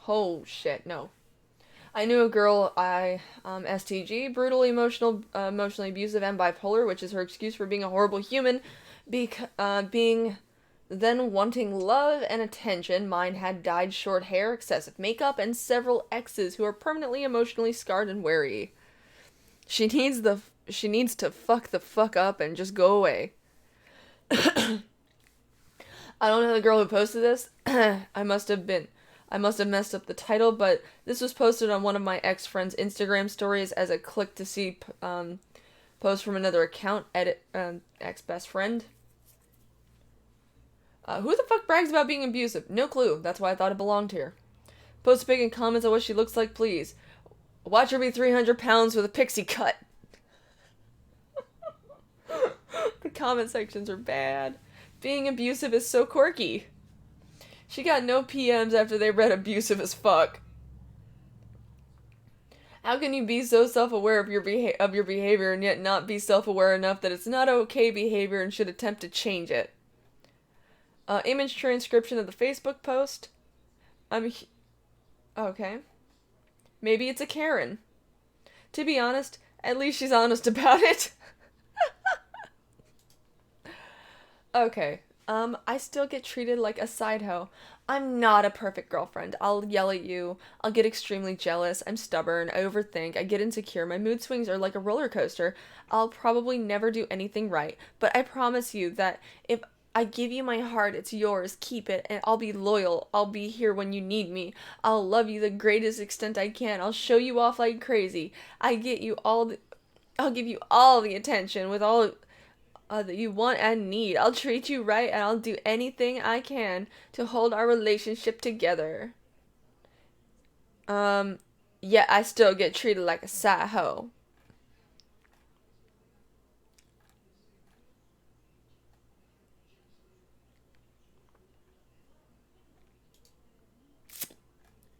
Oh shit, no. I knew a girl, STG, brutal, emotionally abusive, and bipolar, which is her excuse for being a horrible human, being then wanting love and attention. Mine had dyed short hair, excessive makeup, and several exes who are permanently emotionally scarred and wary. She needs to fuck the fuck up and just go away. I don't know the girl who posted this. I must have messed up the title, but this was posted on one of my ex-friend's Instagram stories as a click to see post from another account, ex-best friend. Who the fuck brags about being abusive? No clue. That's why I thought it belonged here. Post a pic and comments on what she looks like, please. Watch her be 300 pounds with a pixie cut. The comment sections are bad. Being abusive is so quirky. She got no PMs after they read abusive as fuck. How can you be so self-aware of your behavior and yet not be self-aware enough that it's not okay behavior and should attempt to change it? Image transcription of the Facebook post. Okay. Maybe it's a Karen. To be honest, at least she's honest about it. Okay. I still get treated like a side hoe. I'm not a perfect girlfriend. I'll yell at you. I'll get extremely jealous. I'm stubborn. I overthink. I get insecure. My mood swings are like a roller coaster. I'll probably never do anything right. But I promise you that if I give you my heart, it's yours. Keep it. And I'll be loyal. I'll be here when you need me. I'll love you the greatest extent I can. I'll show you off like crazy. I'll give you all the attention with all that you want and need. I'll treat you right and I'll do anything I can to hold our relationship together. Yeah, I still get treated like a side hoe.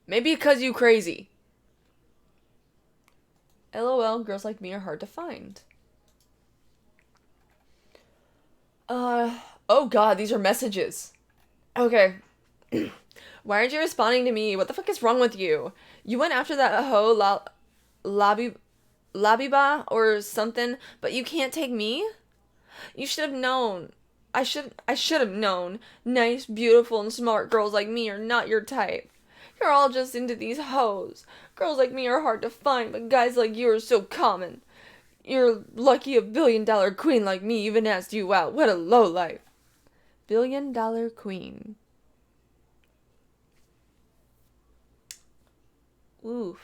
Maybe because you crazy. LOL, girls like me are hard to find. Oh god, these are messages. Okay. Why aren't you responding to me? What the fuck is wrong with you? You went after that hoe Labiba or something, but you can't take me? You should have known. I should have known. Nice, beautiful, and smart girls like me are not your type. You're all just into these hoes. Girls like me are hard to find, but guys like you are so common. You're lucky a billion-dollar queen like me even asked you out. What a lowlife. Billion-dollar queen. Oof.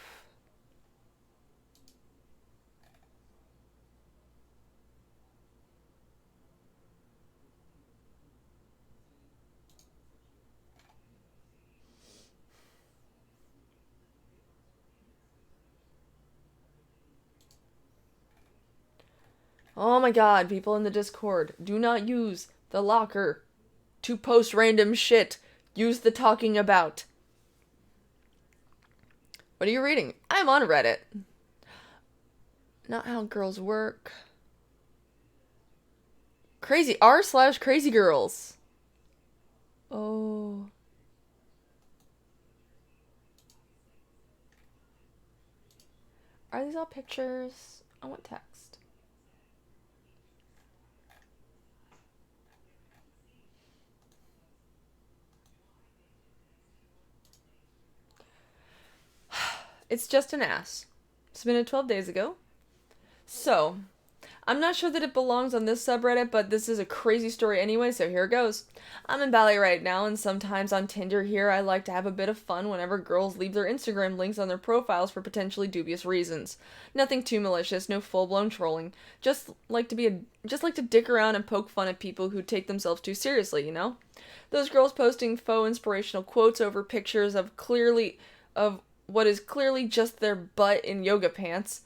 Oh my god, people in the Discord, do not use the locker to post random shit. Use the talking about. What are you reading? I'm on Reddit. Not how girls work. Crazy r/crazy girls. Oh. Are these all pictures? I want text. It's just an ass. Submitted 12 days ago. So, I'm not sure that it belongs on this subreddit, but this is a crazy story anyway, so here it goes. I'm in Bali right now, and sometimes on Tinder here, I like to have a bit of fun whenever girls leave their Instagram links on their profiles for potentially dubious reasons. Nothing too malicious, no full-blown trolling. Just like to dick around and poke fun at people who take themselves too seriously, you know? Those girls posting faux inspirational quotes over pictures of what is clearly just their butt in yoga pants,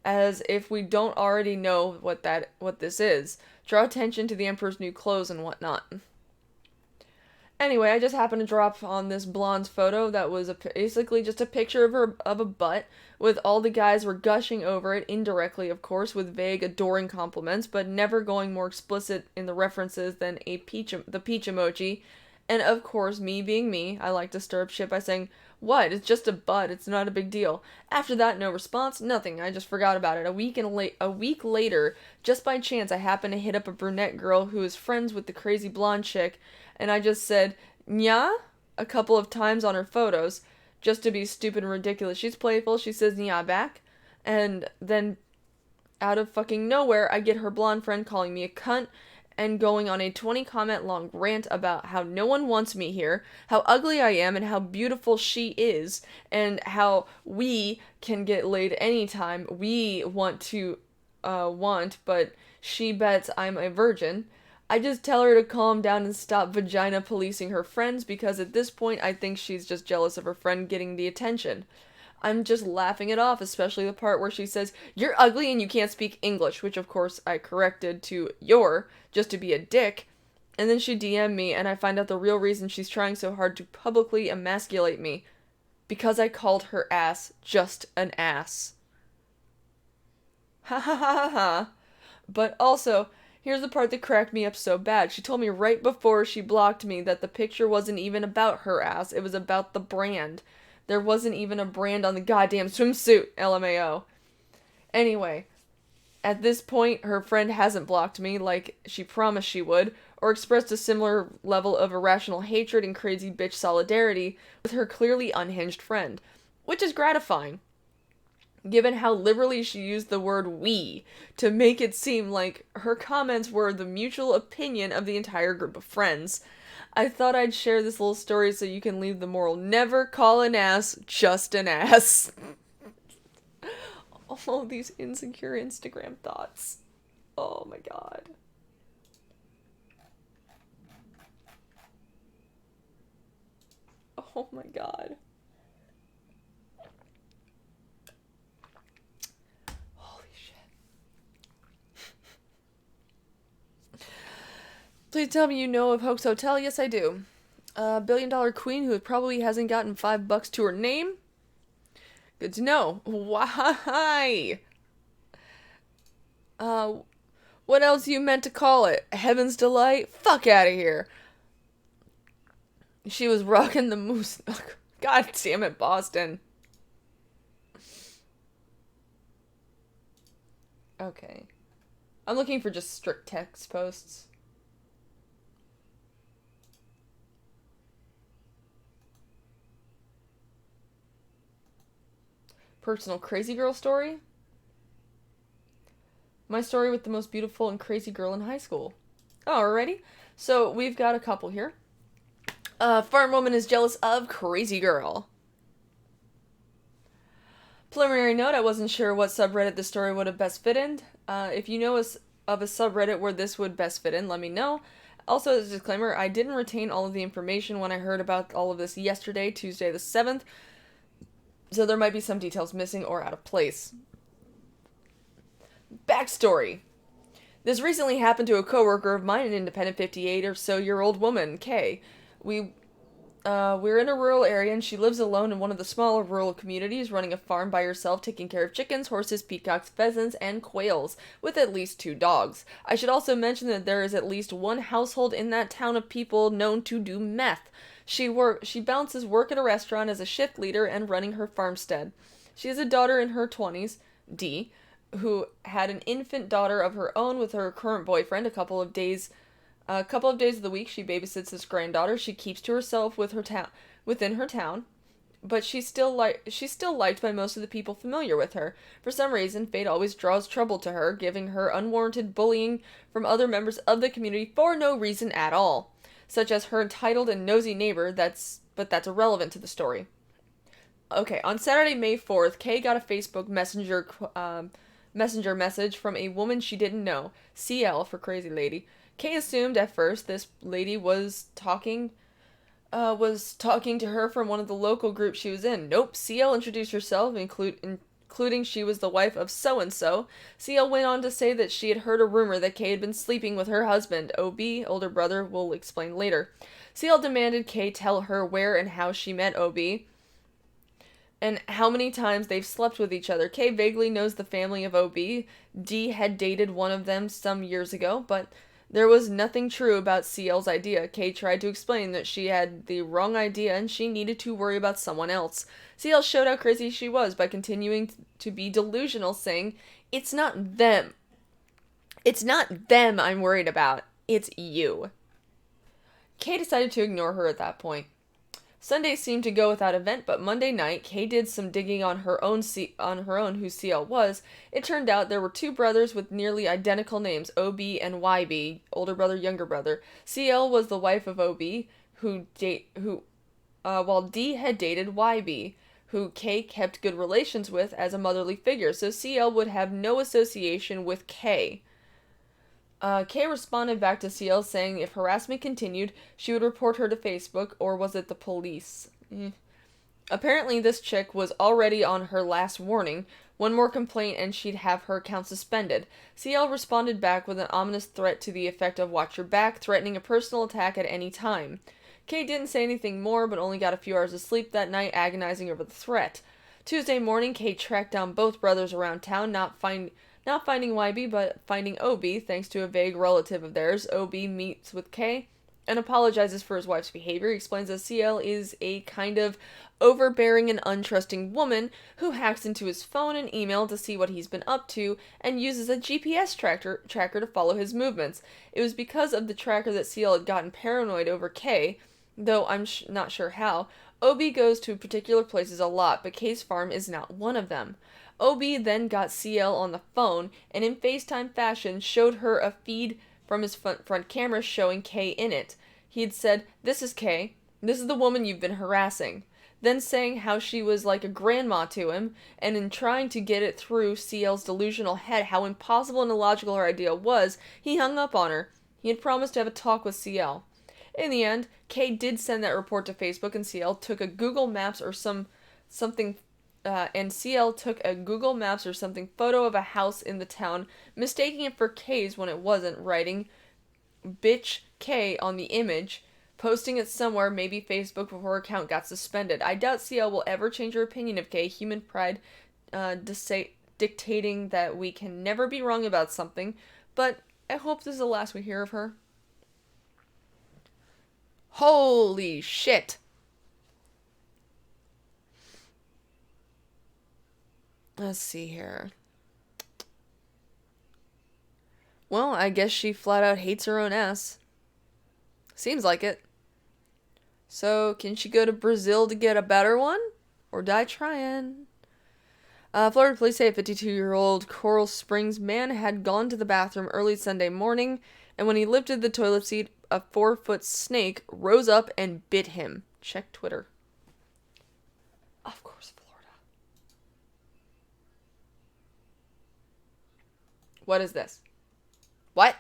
as if we don't already know what this is. Draw attention to the emperor's new clothes and whatnot. Anyway, I just happened to drop on this blonde's photo that was basically just a picture of a butt, with all the guys were gushing over it, indirectly of course, with vague, adoring compliments, but never going more explicit in the references than the peach emoji. And of course, me being me, I like to stir up shit by saying, "What? It's just a butt. It's not a big deal." After that, no response, nothing. I just forgot about it. A week later, just by chance, I happened to hit up a brunette girl who is friends with the crazy blonde chick, and I just said, "Nya?" a couple of times on her photos, just to be stupid and ridiculous. She's playful. She says "Nya" back, and then out of fucking nowhere, I get her blonde friend calling me a cunt and going on a 20 comment long rant about how no one wants me here, how ugly I am, and how beautiful she is, and how we can get laid anytime we want, but she bets I'm a virgin. I just tell her to calm down and stop vagina policing her friends, because at this point I think she's just jealous of her friend getting the attention. I'm just laughing it off, especially the part where she says, "You're ugly and you can't speak English," which of course I corrected to "you're," just to be a dick. And then she DM'd me, and I find out the real reason she's trying so hard to publicly emasculate me. Because I called her ass just an ass. Ha ha ha ha ha. But also, here's the part that cracked me up so bad. She told me right before she blocked me that the picture wasn't even about her ass, it was about the brand. There wasn't even a brand on the goddamn swimsuit, LMAO. Anyway, at this point, her friend hasn't blocked me like she promised she would, or expressed a similar level of irrational hatred and crazy bitch solidarity with her clearly unhinged friend, which is gratifying, given how liberally she used the word "we" to make it seem like her comments were the mutual opinion of the entire group of friends. I thought I'd share this little story so you can leave the moral: never call an ass just an ass. All these insecure Instagram thoughts. Oh my god. Oh my god. Holy shit. Please tell me you know of Hoax Hotel. Yes, I do. A billion-dollar queen who probably hasn't gotten $5 to her name. Good to know. Why? What else you meant to call it? Heaven's Delight? Fuck out of here. She was rocking the moose. God damn it, Boston. Okay. I'm looking for just strict text posts. Personal crazy girl story? My story with the most beautiful and crazy girl in high school. Alrighty. So we've got a couple here. Farm woman is jealous of crazy girl. Preliminary note, I wasn't sure what subreddit this story would have best fit in. If you know of a subreddit where this would best fit in, let me know. Also, as a disclaimer, I didn't retain all of the information when I heard about all of this yesterday, Tuesday the 7th. So there might be some details missing or out of place. Backstory. This recently happened to a coworker of mine, an independent 58 or so year old woman, Kay. We're in a rural area and she lives alone in one of the smaller rural communities, running a farm by herself, taking care of chickens, horses, peacocks, pheasants, and quails, with at least 2 dogs. I should also mention that there is at least one household in that town of people known to do meth. She balances work at a restaurant as a shift leader and running her farmstead. She has a daughter in her 20s, D, who had an infant daughter of her own with her current boyfriend. A couple of days of the week, she babysits this granddaughter. She keeps to herself within her town. but she's still liked by most of the people familiar with her. For some reason, fate always draws trouble to her, giving her unwarranted bullying from other members of the community for no reason at all, such as her entitled and nosy neighbor. But that's irrelevant to the story. Okay, on Saturday, May 4th, Kay got a Facebook messenger message from a woman she didn't know, CL for crazy lady. Kay assumed at first this lady was talking to her from one of the local groups she was in. Nope, CL introduced herself, including she was the wife of so-and-so. CL went on to say that she had heard a rumor that Kay had been sleeping with her husband, OB, older brother, will explain later. CL demanded Kay tell her where and how she met OB, and how many times they've slept with each other. Kay vaguely knows the family of OB. D had dated one of them some years ago, but there was nothing true about CL's idea. Kay tried to explain that she had the wrong idea and she needed to worry about someone else. CL showed how crazy she was by continuing to be delusional, saying, "It's not them. It's not them I'm worried about. It's you." Kay decided to ignore her at that point. Sunday seemed to go without event, but Monday night, Kay did some digging on her own who CL was. It turned out there were two brothers with nearly identical names, OB and YB, older brother, younger brother. CL was the wife of OB, while D had dated YB, who Kay kept good relations with as a motherly figure, so CL would have no association with Kay. Kay responded back to CL saying if harassment continued, she would report her to Facebook, or was it the police? Apparently this chick was already on her last warning. One more complaint and she'd have her account suspended. CL responded back with an ominous threat to the effect of watch your back, threatening a personal attack at any time. Kay didn't say anything more, but only got a few hours of sleep that night, agonizing over the threat. Tuesday morning, Kay tracked down both brothers around town, not finding YB, but finding OB, thanks to a vague relative of theirs. OB meets with Kay and apologizes for his wife's behavior. He explains that CL is a kind of overbearing and untrusting woman who hacks into his phone and email to see what he's been up to and uses a GPS tracker to follow his movements. It was because of the tracker that CL had gotten paranoid over Kay, though I'm not sure how. OB goes to particular places a lot, but Kay's farm is not one of them. OB then got CL on the phone, and in FaceTime fashion showed her a feed from his front camera showing Kay in it. He had said, "This is Kay. This is the woman you've been harassing." Then saying how she was like a grandma to him, and in trying to get it through CL's delusional head how impossible and illogical her idea was, he hung up on her. He had promised to have a talk with CL. In the end, Kay did send that report to Facebook, and CL took a Google Maps or something photo of a house in the town, mistaking it for Kay's when it wasn't, writing "Bitch Kay" on the image, posting it somewhere, maybe Facebook, before her account got suspended. I doubt CL will ever change her opinion of Kay, human pride dictating that we can never be wrong about something, but I hope this is the last we hear of her. Holy shit! Let's see here. Well, I guess she flat out hates her own ass. Seems like it. So, can she go to Brazil to get a better one? Or die trying? Florida police say a 52-year-old Coral Springs man had gone to the bathroom early Sunday morning, and when he lifted the toilet seat, a 4-foot snake rose up and bit him. Check Twitter. Of course, Florida. What is this? What?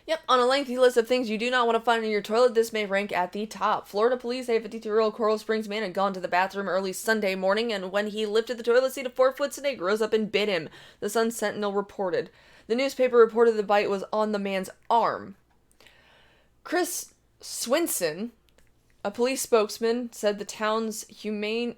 Yep, on a lengthy list of things you do not want to find in your toilet, this may rank at the top. Florida police say a 52-year-old Coral Springs man had gone to the bathroom early Sunday morning, and when he lifted the toilet seat, a 4-foot snake rose up and bit him, the Sun-Sentinel reported. The newspaper reported the bite was on the man's arm. Chris Swinson, a police spokesman, said the town's humane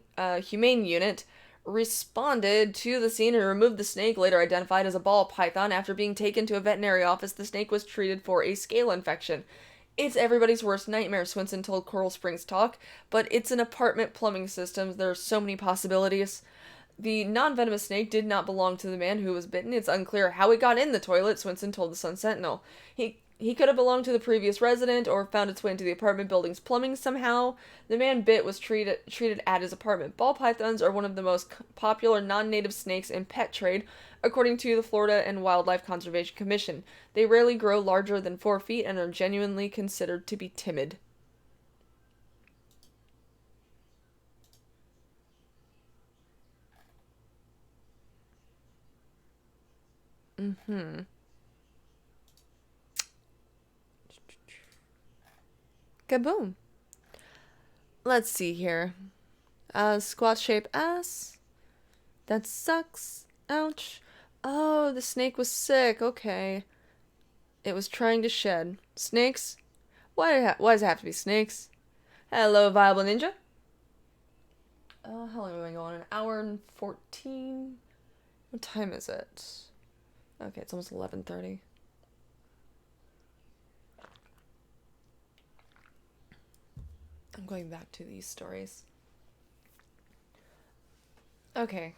unit responded to the scene and removed the snake, later identified as a ball python. After being taken to a veterinary office, the snake was treated for a scale infection. It's everybody's worst nightmare, Swinson told Coral Springs Talk, but it's an apartment plumbing system. There are so many possibilities. The non-venomous snake did not belong to the man who was bitten. It's unclear how it got in the toilet, Swinson told the Sun-Sentinel. He He could have belonged to the previous resident or found its way into the apartment building's plumbing somehow. The man bit was treated at his apartment. Ball pythons are one of the most popular non-native snakes in pet trade, according to the Florida and Wildlife Conservation Commission. They rarely grow larger than 4 feet and are genuinely considered to be timid. Kaboom. Let's see here. Squat shape ass. That sucks. Ouch. Oh, the snake was sick. Okay. It was trying to shed. Snakes? Why does it have to be snakes? Hello, Viable Ninja. How long have we been going? An hour and 14? What time is it? Okay, it's almost 11:30. I'm going back to these stories. Okay.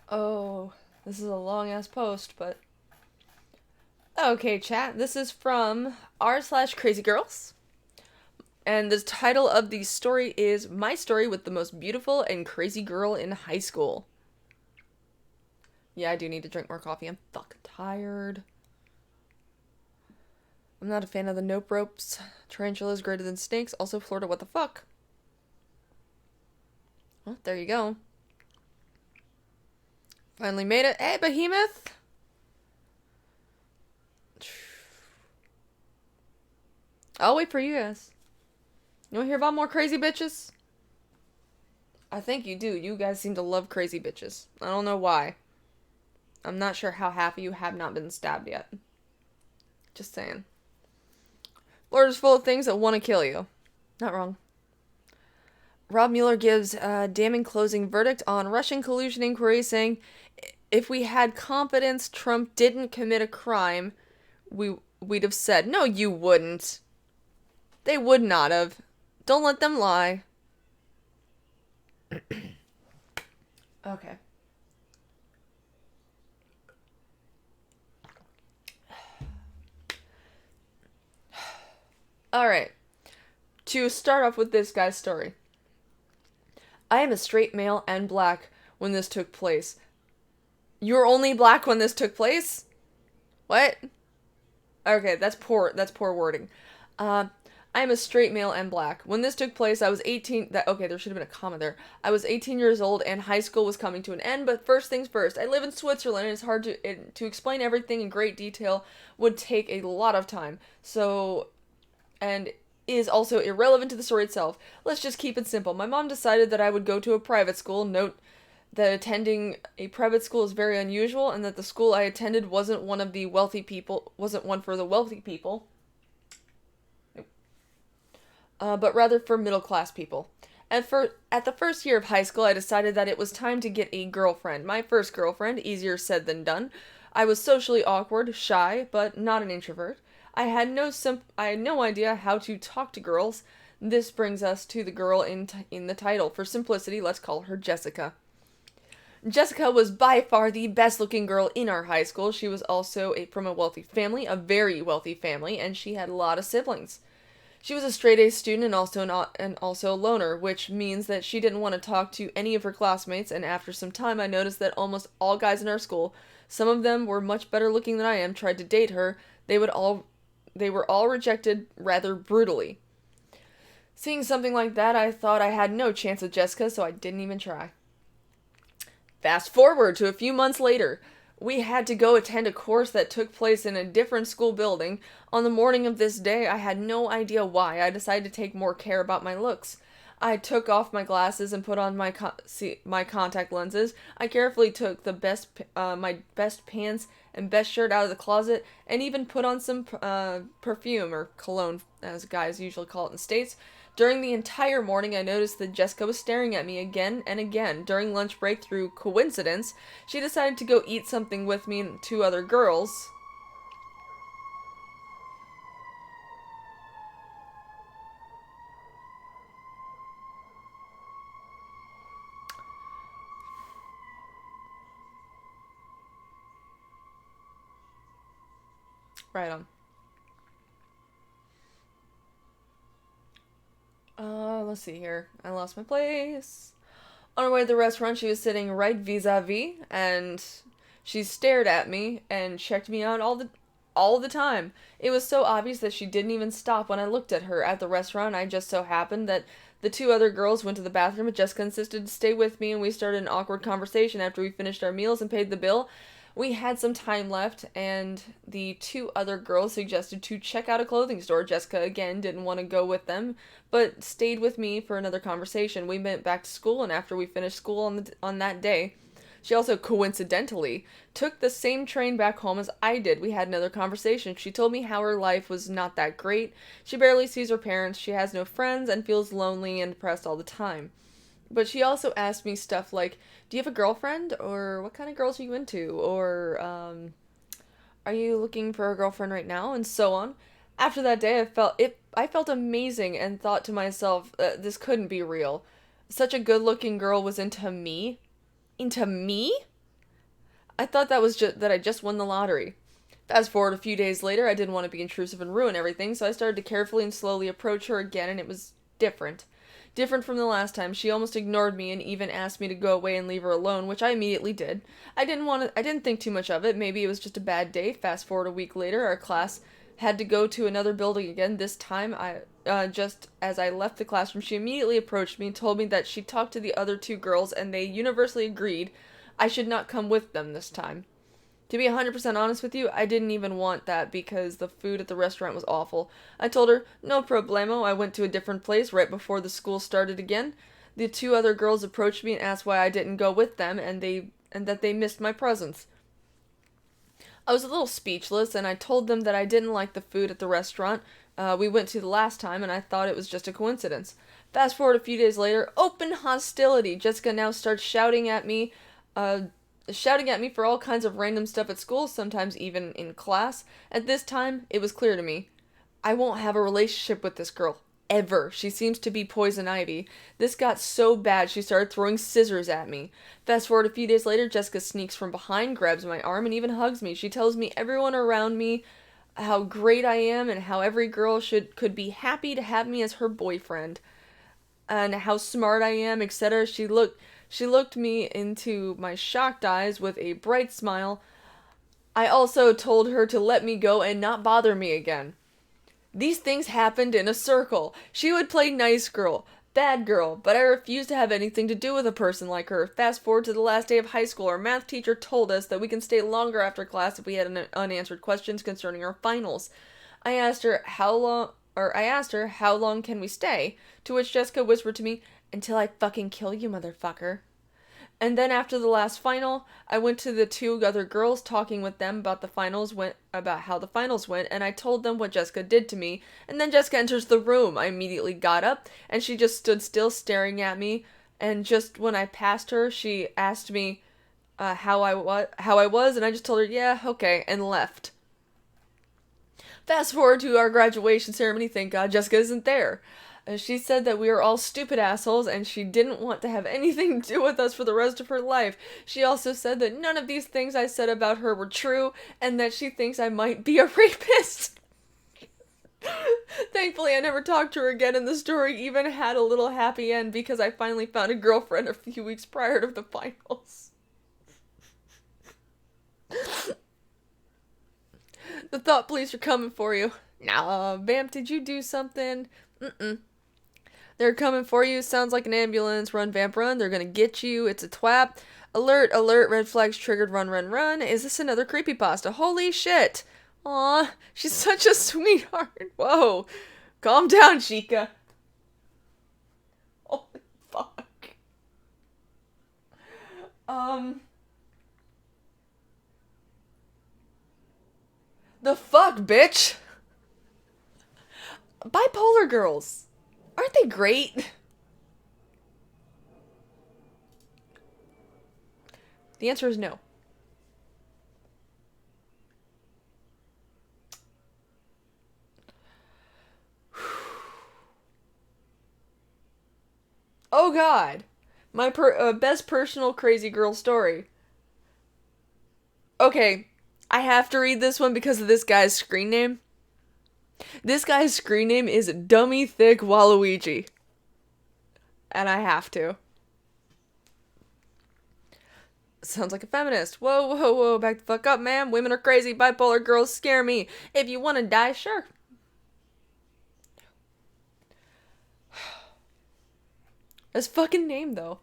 Oh, this is a long-ass post, but... Okay, chat. This is from r/crazygirls. And the title of the story is My Story with the Most Beautiful and Crazy Girl in High School. Yeah, I do need to drink more coffee. I'm fucking tired. I'm not a fan of the nope ropes. Tarantulas greater than snakes. Also Florida, what the fuck? Well, there you go. Finally made it. Hey, Behemoth! I'll wait for you guys. You wanna hear about more crazy bitches? I think you do. You guys seem to love crazy bitches. I don't know why. I'm not sure how half of you have not been stabbed yet. Just saying. Florida's full of things that want to kill you. Not wrong. Rob Mueller gives a damning closing verdict on Russian collusion inquiry, saying, if we had confidence Trump didn't commit a crime, we'd have said, no, you wouldn't. They would not have. Don't let them lie. Okay. Alright. To start off with this guy's story. I am a straight male and black when this took place. You're only black when this took place? What? Okay, that's poor wording. I am a straight male and black. When this took place, I was 18... Okay, there should have been a comma there. I was 18 years old and high school was coming to an end, but first things first. I live in Switzerland and it's hard to explain everything in great detail would take a lot of time. So... and is also irrelevant to the story itself. Let's just keep it simple. My mom decided that I would go to a private school. Note that attending a private school is very unusual and that the school I attended wasn't one for the wealthy people. But rather for middle-class people. At the first year of high school, I decided that it was time to get a girlfriend. My first girlfriend, easier said than done. I was socially awkward, shy, but not an introvert. I had no idea how to talk to girls. This brings us to the girl in the title. For simplicity, let's call her Jessica. Jessica was by far the best-looking girl in our high school. She was also from a wealthy family, a very wealthy family, and she had a lot of siblings. She was a straight-A student and also a loner, which means that she didn't want to talk to any of her classmates, and after some time I noticed that almost all guys in our school, some of them were much better looking than I am, tried to date her. They were all rejected rather brutally. Seeing something like that, I thought I had no chance with Jessica, so I didn't even try. Fast forward to a few months later. We had to go attend a course that took place in a different school building. On the morning of this day, I had no idea why. I decided to take more care about my looks. I took off my glasses and put on my contact lenses. I carefully took my best pants and best shirt out of the closet, and even put on some perfume, or cologne, as guys usually call it in the States. During the entire morning, I noticed that Jessica was staring at me again and again. During lunch break, through coincidence, she decided to go eat something with me and 2 other girls. Right on. Let's see here. I lost my place. On our way to the restaurant, she was sitting right vis-a-vis, and she stared at me and checked me out all the time. It was so obvious that she didn't even stop when I looked at her at the restaurant. I just so happened that the two other girls went to the bathroom, but Jessica insisted to stay with me, and we started an awkward conversation after we finished our meals and paid the bill. We had some time left, and the two other girls suggested to check out a clothing store. Jessica, again, didn't want to go with them, but stayed with me for another conversation. We went back to school, and after we finished school on that day, she also coincidentally took the same train back home as I did. We had another conversation. She told me how her life was not that great. She barely sees her parents, she has no friends, and feels lonely and depressed all the time. But she also asked me stuff like, do you have a girlfriend? Or what kind of girls are you into? Or, are you looking for a girlfriend right now? And so on. After that day, I felt amazing and thought to myself, this couldn't be real. Such a good-looking girl was into me? Into me? I thought that I just won the lottery. Fast forward a few days later, I didn't want to be intrusive and ruin everything, so I started to carefully and slowly approach her again, and it was different. Different from the last time. She almost ignored me and even asked me to go away and leave her alone, which I immediately did. I didn't think too much of it. Maybe it was just a bad day. Fast forward a week later, our class had to go to another building again. This time, just as I left the classroom, she immediately approached me and told me that she talked to the other two girls and they universally agreed I should not come with them this time. To be 100% honest with you, I didn't even want that because the food at the restaurant was awful. I told her, no problemo, I went to a different place right before the school started again. The two other girls approached me and asked why I didn't go with them and that they missed my presence. I was a little speechless and I told them that I didn't like the food at the restaurant we went to the last time and I thought it was just a coincidence. Fast forward a few days later, open hostility. Jessica now starts shouting at me for all kinds of random stuff at school, sometimes even in class. At this time, it was clear to me. I won't have a relationship with this girl. Ever. She seems to be poison ivy. This got so bad she started throwing scissors at me. Fast forward a few days later, Jessica sneaks from behind, grabs my arm, and even hugs me. She tells me everyone around me how great I am and how every girl could be happy to have me as her boyfriend. And how smart I am, etc. She looked me into my shocked eyes with a bright smile. I also told her to let me go and not bother me again. These things happened in a circle. She would play nice girl, bad girl, but I refused to have anything to do with a person like her. Fast forward to the last day of high school, our math teacher told us that we can stay longer after class if we had unanswered questions concerning our finals. I asked her how long can we stay, to which Jessica whispered to me, until I fucking kill you, motherfucker. And then after the last final, I went to the two other girls talking with them about how the finals went, and I told them what Jessica did to me, and then Jessica enters the room. I immediately got up, and she just stood still staring at me, and just when I passed her, she asked me how I was, and I just told her, yeah, okay, and left. Fast forward to our graduation ceremony, thank God Jessica isn't there. She said that we were all stupid assholes and she didn't want to have anything to do with us for the rest of her life. She also said that none of these things I said about her were true and that she thinks I might be a rapist. Thankfully, I never talked to her again and the story even had a little happy end because I finally found a girlfriend a few weeks prior to the finals. The thought police are coming for you. Nah, Vamp, did you do something? They're coming for you. Sounds like an ambulance. Run, Vamp, run. They're gonna get you. It's a twap. Alert, alert. Red flags triggered. Run, run, run. Is this another creepypasta? Holy shit. Aw, she's such a sweetheart. Whoa. Calm down, Chica. Holy fuck. The fuck, bitch? Bipolar girls. Aren't they great? The answer is no. Oh God. My best personal crazy girl story. Okay, I have to read this one because of this guy's screen name. This guy's screen name is Dummy Thick Waluigi. and I have to. Sounds like a feminist. Whoa, whoa, whoa, back the fuck up, man. Women are crazy. Bipolar girls scare me. If you want to die, sure. This fucking name, though.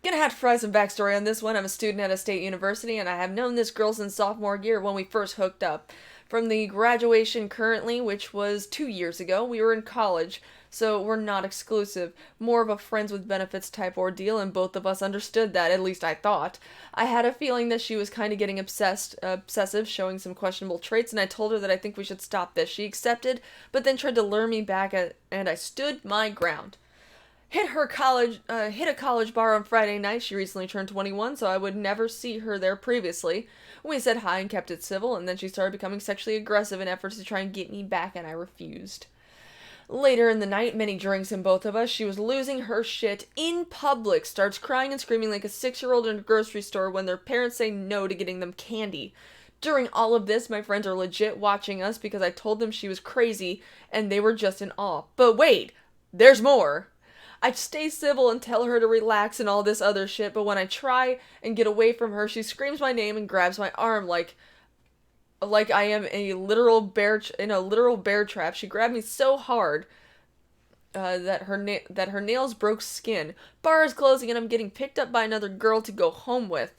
Gonna have to provide some backstory on this one. I'm a student at a state university, and I have known this girl since sophomore year when we first hooked up. From the graduation currently, which was 2 years ago, we were in college, so we're not exclusive. More of a friends with benefits type ordeal, and both of us understood that, at least I thought. I had a feeling that she was kind of getting obsessive, showing some questionable traits, and I told her that I think we should stop this. She accepted, but then tried to lure me back, and I stood my ground. Hit a college bar on Friday night. She recently turned 21, so I would never see her there previously. We said hi and kept it civil, and then she started becoming sexually aggressive in efforts to try and get me back, and I refused. Later in the night, many drinks in both of us, she was losing her shit in public, starts crying and screaming like a 6-year-old in a grocery store when their parents say no to getting them candy. During all of this, my friends are legit watching us because I told them she was crazy, and they were just in awe. But wait, there's more! I stay civil and tell her to relax and all this other shit, but when I try and get away from her, she screams my name and grabs my arm like I am in a literal bear trap. She grabbed me so hard that her nails broke skin. Bar is closing and I'm getting picked up by another girl to go home with.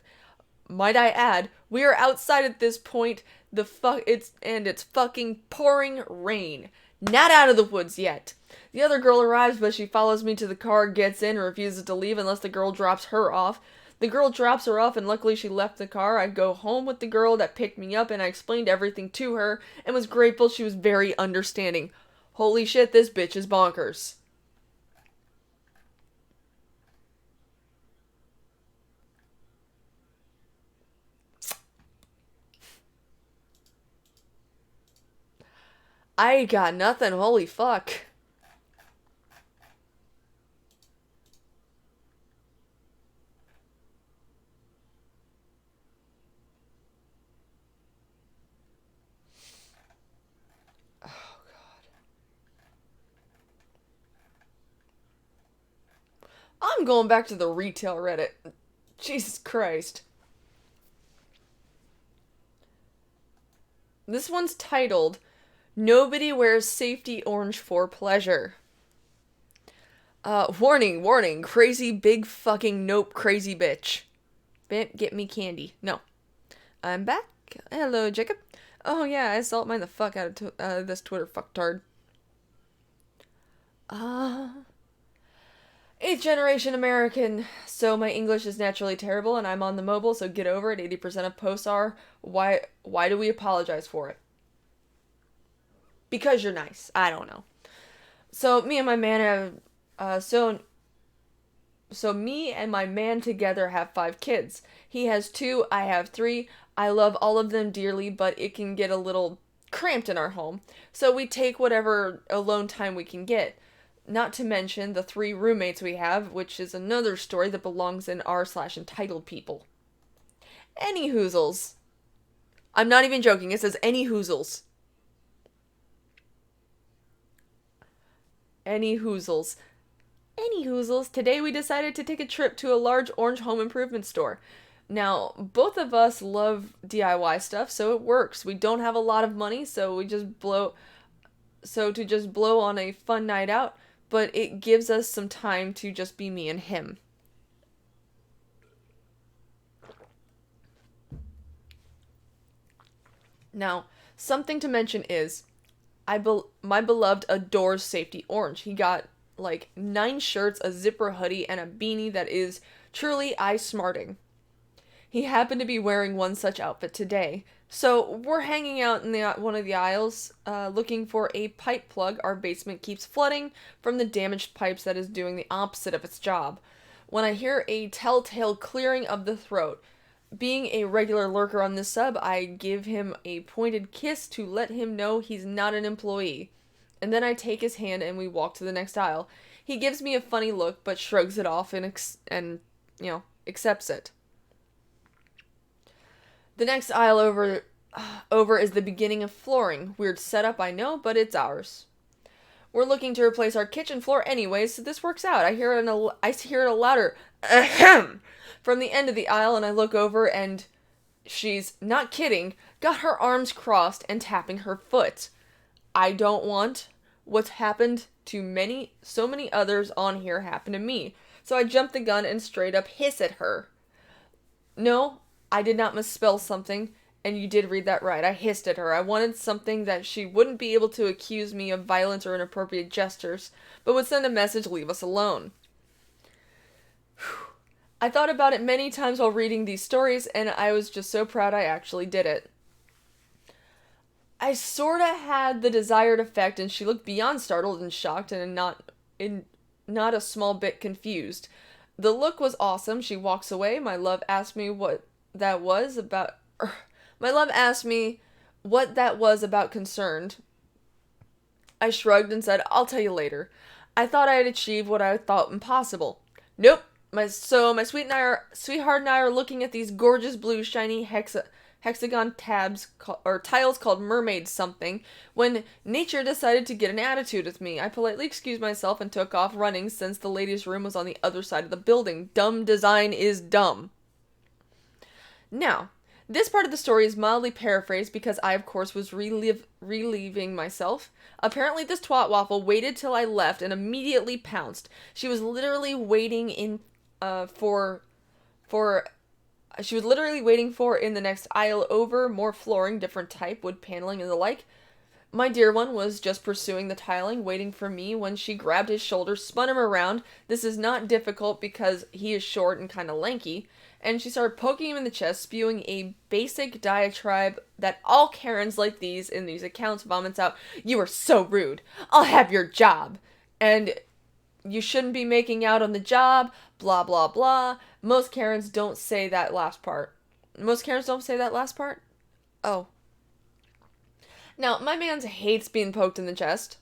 Might I add, we are outside at this point. It's fucking pouring rain. Not out of the woods yet. The other girl arrives, but she follows me to the car, gets in, and refuses to leave unless the girl drops her off. The girl drops her off, and luckily she left the car. I go home with the girl that picked me up, and I explained everything to her, and was grateful she was very understanding. Holy shit, this bitch is bonkers. I got nothing, holy fuck. I'm going back to the retail Reddit. Jesus Christ. This one's titled, Nobody Wears Safety Orange for Pleasure. Warning, crazy big fucking nope crazy bitch. Get me candy. No. I'm back. Hello, Jacob. Oh yeah, I salt mine the fuck out of this Twitter fucktard. 8th generation American, so my English is naturally terrible and I'm on the mobile, so get over it. 80% of posts are, why do we apologize for it? Because you're nice. I don't know. So me and my man have, so me and my man together have 5 kids. He has 2, I have 3. I love all of them dearly, but it can get a little cramped in our home. So we take whatever alone time we can get. Not to mention the 3 roommates we have, which is another story that belongs in r/entitled people. Any hoozles. I'm not even joking. It says any hoozles. Any hoozles. Any hoozles. Today we decided to take a trip to a large orange home improvement store. Now, both of us love DIY stuff, so it works. We don't have a lot of money, so to just blow on a fun night out, but it gives us some time to just be me and him. Now, something to mention is, my beloved adores Safety Orange. He got like 9 shirts, a zipper hoodie, and a beanie that is truly eye-smarting. He happened to be wearing one such outfit today. So we're hanging out in one of the aisles, looking for a pipe plug. Our basement keeps flooding from the damaged pipes that is doing the opposite of its job. When I hear a telltale clearing of the throat, being a regular lurker on this sub, I give him a pointed kiss to let him know he's not an employee. And then I take his hand and we walk to the next aisle. He gives me a funny look, but shrugs it off and accepts it. The next aisle over is the beginning of flooring. Weird setup, I know, but it's ours. We're looking to replace our kitchen floor anyway, so this works out. I hear it a louder ahem from the end of the aisle, and I look over, and she's, not kidding, got her arms crossed and tapping her foot. I don't want what's happened to so many others on here happen to me. So I jump the gun and straight up hiss at her. No, I did not misspell something, and you did read that right. I hissed at her. I wanted something that she wouldn't be able to accuse me of violence or inappropriate gestures, but would send a message, leave us alone. I thought about it many times while reading these stories, and I was just so proud I actually did it. I sorta had the desired effect, and she looked beyond startled and shocked and not a small bit confused. The look was awesome. She walks away. My love asked me what that was about. My love asked me what that was about concerned. I shrugged and said, I'll tell you later. I thought I had achieved what I thought impossible. Nope. My sweetheart and I are looking at these gorgeous blue shiny hexagon tiles called mermaid something, when nature decided to get an attitude with me. I politely excused myself and took off running since the ladies' room was on the other side of the building. Dumb design is dumb. Now, this part of the story is mildly paraphrased because I, of course, was relieving myself. Apparently, this twat waffle waited till I left and immediately pounced. She was literally waiting in the next aisle over, more flooring, different type, wood paneling, and the like. My dear one was just pursuing the tiling, waiting for me when she grabbed his shoulder, spun him around. This is not difficult because he is short and kind of lanky. And she started poking him in the chest, spewing a basic diatribe that all Karens like these in these accounts vomits out. You are so rude. I'll have your job. And you shouldn't be making out on the job. Blah, blah, blah. Most Karens don't say that last part. Oh. Now, my man hates being poked in the chest.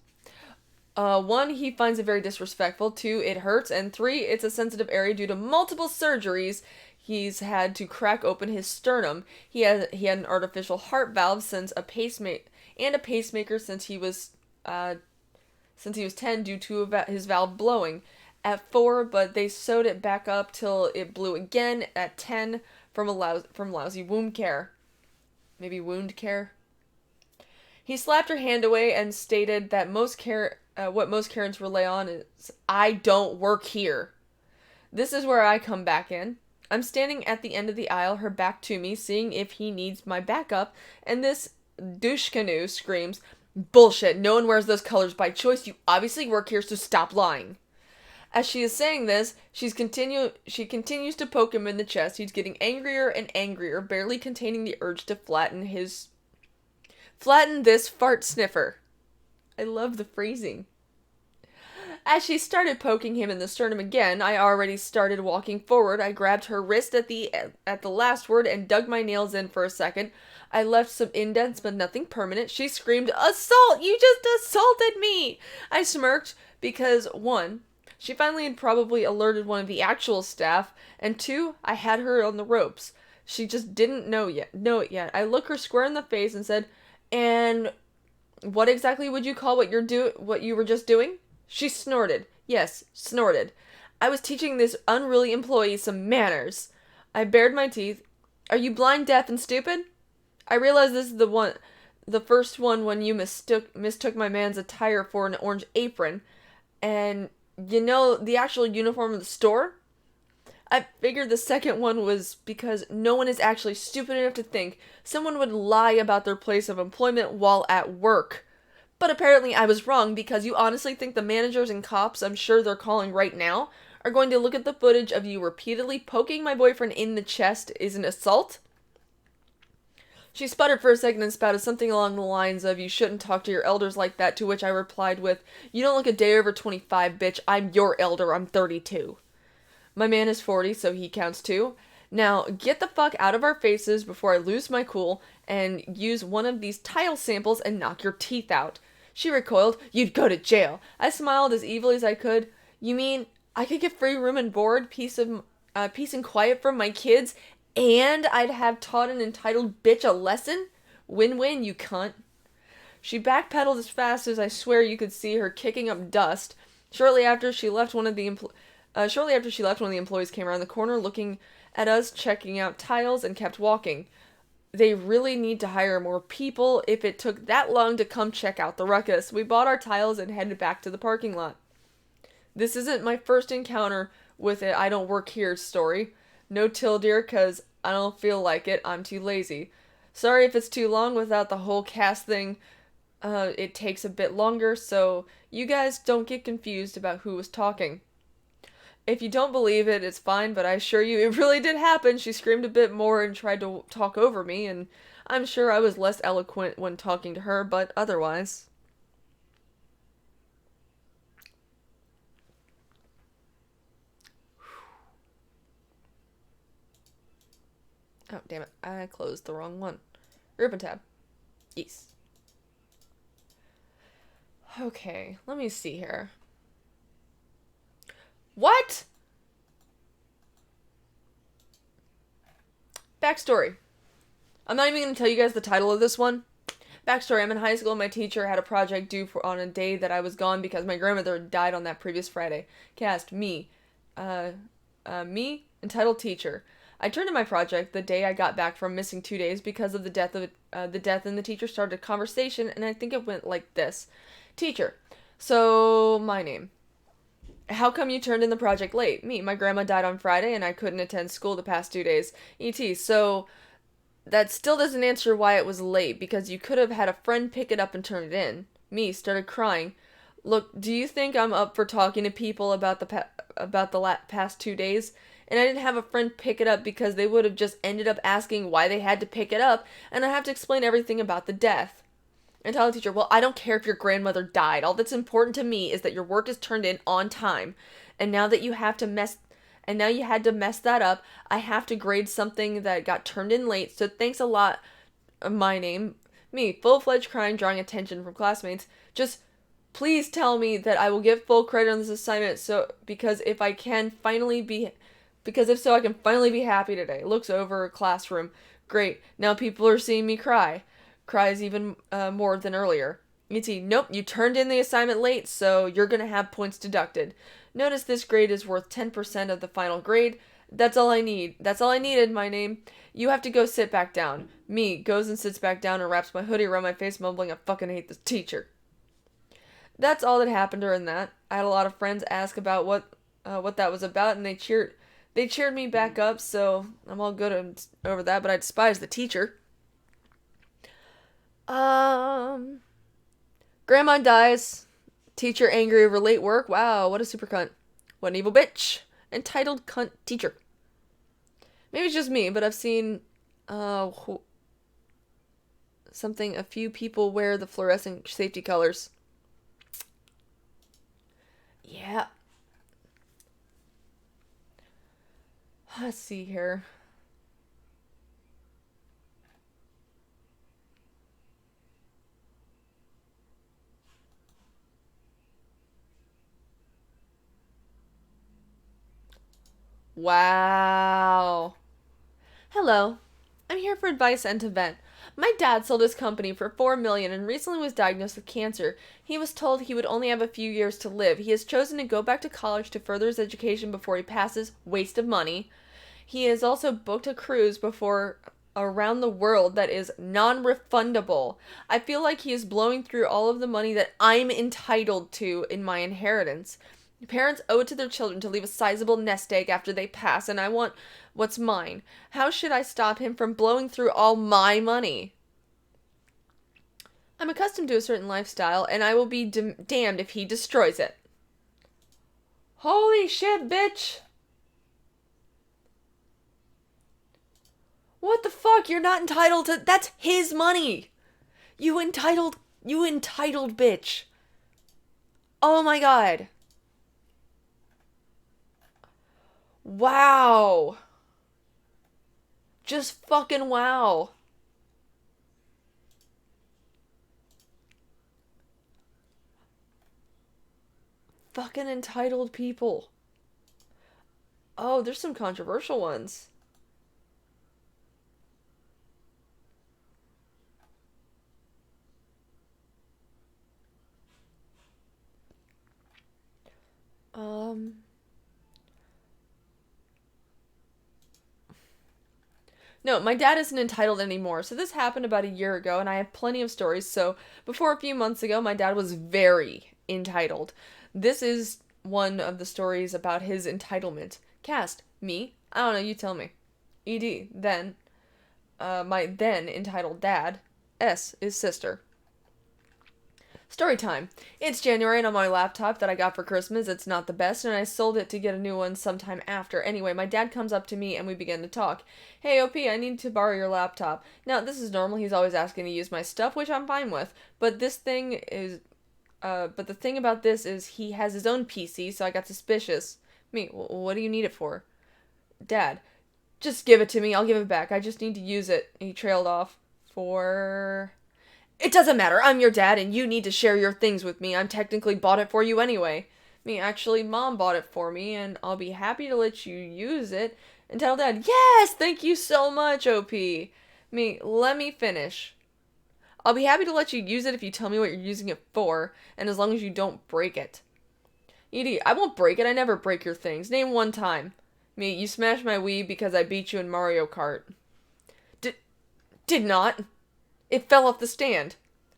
1, he finds it very disrespectful. 2, it hurts. And 3, it's a sensitive area due to multiple surgeries. He's had to crack open his sternum. He had an artificial heart valve since a pacemaker since he was 10 due to his valve blowing. At 4, but they sewed it back up till it blew again. At 10, from lousy wound care. Maybe wound care? He slapped her hand away and stated that what most Karens rely on is, I don't work here. This is where I come back in. I'm standing at the end of the aisle, her back to me, seeing if he needs my backup, and this douche canoe screams, bullshit, no one wears those colors by choice, you obviously work here, so stop lying. As she is saying this, she continues to poke him in the chest. He's getting angrier and angrier, barely containing the urge to flatten this fart sniffer. I love the phrasing. As she started poking him in the sternum again, I already started walking forward. I grabbed her wrist at the last word and dug my nails in for a second. I left some indents, but nothing permanent. She screamed, "Assault! You just assaulted me!" I smirked because 1, she finally had probably alerted one of the actual staff, and 2, I had her on the ropes. She just didn't know it yet. I looked her square in the face and said, "And what exactly would you call what you were just doing?" She snorted. Yes, snorted. I was teaching this unruly employee some manners. I bared my teeth. Are you blind, deaf, and stupid? I realized this is the first one when you mistook my man's attire for an orange apron. And, the actual uniform of the store? I figured the second one was because no one is actually stupid enough to think someone would lie about their place of employment while at work. But apparently I was wrong, because you honestly think the managers and cops I'm sure they're calling right now are going to look at the footage of you repeatedly poking my boyfriend in the chest is an assault? She sputtered for a second and spouted something along the lines of, "You shouldn't talk to your elders like that," to which I replied with, "You don't look a day over 25, bitch. I'm your elder. I'm 32. My man is 40, so he counts too. Now, get the fuck out of our faces before I lose my cool and use one of these tile samples and knock your teeth out." She recoiled. "You'd go to jail." I smiled as evilly as I could. "You mean I could get free room and board, peace and quiet from my kids, and I'd have taught an entitled bitch a lesson? Win-win, you cunt." She backpedaled as fast as I swear you could see her kicking up dust. Shortly after she left, one of the employees came around the corner, looking at us, checking out tiles, and kept walking. They really need to hire more people if it took that long to come check out the ruckus. We bought our tiles and headed back to the parking lot. This isn't my first encounter with it I don't work here story. No till, dear, cause I don't feel like it. I'm too lazy. Sorry if it's too long without the whole cast thing. It takes a bit longer, so you guys don't get confused about who was talking. If you don't believe it, it's fine, but I assure you it really did happen. She screamed a bit more and tried to talk over me, and I'm sure I was less eloquent when talking to her, but otherwise. Oh, damn it. I closed the wrong one. Ribbon tab. Yes. Okay, let me see here. What? Backstory. I'm not even going to tell you guys the title of this one. Backstory. I'm in high school and my teacher had a project due on a day that I was gone because my grandmother died on that previous Friday. Cast me. Me, entitled teacher. I turned in my project the day I got back from missing 2 days because of the death and the teacher started a conversation and I think it went like this. Teacher. So, my name. How come you turned in the project late? Me. My grandma died on Friday and I couldn't attend school the past 2 days. E.T. So, that still doesn't answer why it was late because you could have had a friend pick it up and turn it in. Me. Started crying. Look, do you think I'm up for talking to people about the past 2 days? And I didn't have a friend pick it up because they would have just ended up asking why they had to pick it up, and I have to explain everything about the death. And tell the teacher, well, I don't care if your grandmother died. All that's important to me is that your work is turned in on time. And now that you had to mess that up, I have to grade something that got turned in late. So thanks a lot. My name, me, full-fledged crying, drawing attention from classmates. Just please tell me that I will get full credit on this assignment. Because if so, I can finally be happy today. Looks over classroom. Great. Now people are seeing me cry. Cries even more than earlier. E.T. Nope, you turned in the assignment late, so you're gonna have points deducted. Notice this grade is worth 10% of the final grade. That's all I need. That's all I needed, my name. You have to go sit back down. Me goes and sits back down and wraps my hoodie around my face, mumbling, I fucking hate this teacher. That's all that happened during that. I had a lot of friends ask about what that was about, and they cheered me back up, so I'm all good over that, but I despise the teacher. Grandma dies. Teacher angry over late work. Wow, what a super cunt. What an evil bitch. Entitled cunt teacher. Maybe it's just me, but I've seen a few people wear the fluorescent safety colors. Yeah. Let's see here. Wow. Hello. I'm here for advice and to vent. My dad sold his company for $4 million and recently was diagnosed with cancer. He was told he would only have a few years to live. He has chosen to go back to college to further his education before he passes. Waste of money. He has also booked a cruise around the world that is non-refundable. I feel like he is blowing through all of the money that I'm entitled to in my inheritance. Parents owe it to their children to leave a sizable nest egg after they pass, and I want what's mine. How should I stop him from blowing through all my money? I'm accustomed to a certain lifestyle, and I will be damned if he destroys it. Holy shit, bitch! What the fuck? You're not entitled to... That's his money! You entitled bitch. Oh my god. Wow. Just fucking wow. Fucking entitled people. Oh, there's some controversial ones. No, my dad isn't entitled anymore. So this happened about a year ago, and I have plenty of stories. So before a few months ago, my dad was very entitled. This is one of the stories about his entitlement. Cast, me? I don't know, you tell me. ED, then, my then entitled dad. S is sister. Story time. It's January and on my laptop that I got for Christmas, it's not the best, and I sold it to get a new one sometime after. Anyway, my dad comes up to me and we begin to talk. Hey, OP, I need to borrow your laptop. Now, this is normal. He's always asking to use my stuff, which I'm fine with. But the thing about this is he has his own PC, so I got suspicious. Me, what do you need it for? Dad, just give it to me. I'll give it back. I just need to use it. He trailed off. It doesn't matter. I'm your dad and you need to share your things with me. I'm technically bought it for you anyway. Me, actually, Mom bought it for me and I'll be happy to let you use it and tell Dad, yes, thank you so much, OP. Me, let me finish. I'll be happy to let you use it if you tell me what you're using it for and as long as you don't break it. ED, I won't break it. I never break your things. Name one time. Me, you smashed my Wii because I beat you in Mario Kart. Did not. It fell off the stand.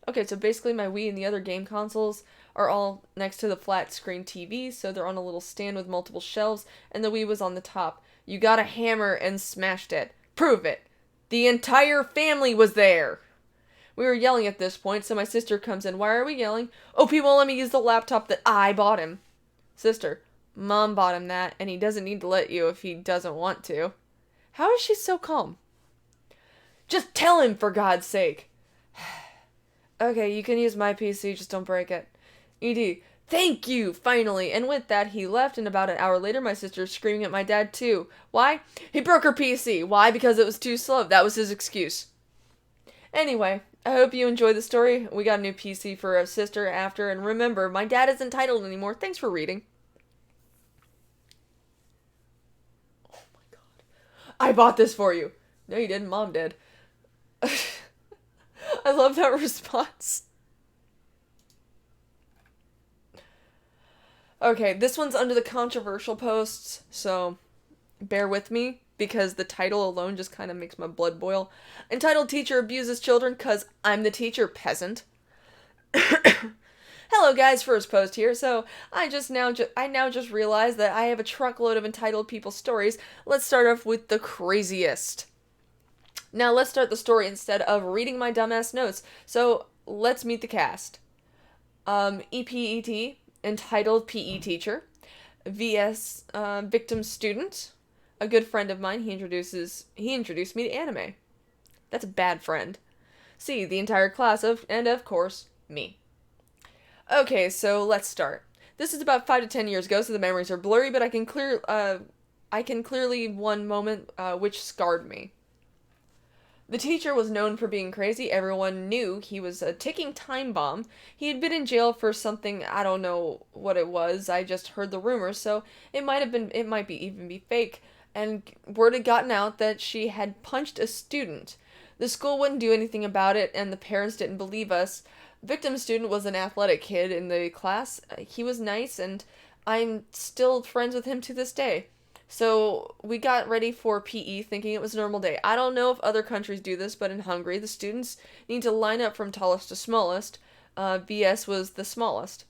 Okay, so basically my Wii and the other game consoles are all next to the flat screen TV, so they're on a little stand with multiple shelves, and the Wii was on the top. You got a hammer and smashed it. Prove it. The entire family was there. We were yelling at this point, so my sister comes in. Why are we yelling? OP won't let me use the laptop that I bought him. Sister, Mom bought him that, and he doesn't need to let you if he doesn't want to. How is she so calm? Just tell him, for God's sake. Okay, you can use my PC, just don't break it. ED, thank you, finally. And with that, he left, and about an hour later, my sister's screaming at my dad, too. Why? He broke her PC. Why? Because it was too slow. That was his excuse. Anyway, I hope you enjoyed the story. We got a new PC for our sister after, and remember, my dad isn't entitled anymore. Thanks for reading. Oh my God. I bought this for you. No, you didn't. Mom did. I love that response. Okay, this one's under the controversial posts, so bear with me, because the title alone just kind of makes my blood boil. Entitled teacher abuses children 'cause I'm the teacher, peasant. Hello guys, first post here. So I now just realized that I have a truckload of entitled people's stories. Let's start off with the craziest. Now let's start the story instead of reading my dumbass notes. So let's meet the cast. EPET, entitled PE teacher. VS, victim student. A good friend of mine, he introduced me to anime. That's a bad friend. C, the entire class and of course, me. Okay, so let's start. This is about 5 to 10 years ago, so the memories are blurry, but I can clearly one moment which scarred me. The teacher was known for being crazy. Everyone knew he was a ticking time bomb. He had been in jail for something, I don't know what it was. I just heard the rumors, so it might even be fake. And word had gotten out that she had punched a student. The school wouldn't do anything about it, and the parents didn't believe us. Victim student was an athletic kid in the class. He was nice, and I'm still friends with him to this day. So we got ready for PE thinking it was a normal day. I don't know if other countries do this, but in Hungary, the students need to line up from tallest to smallest. VS was the smallest.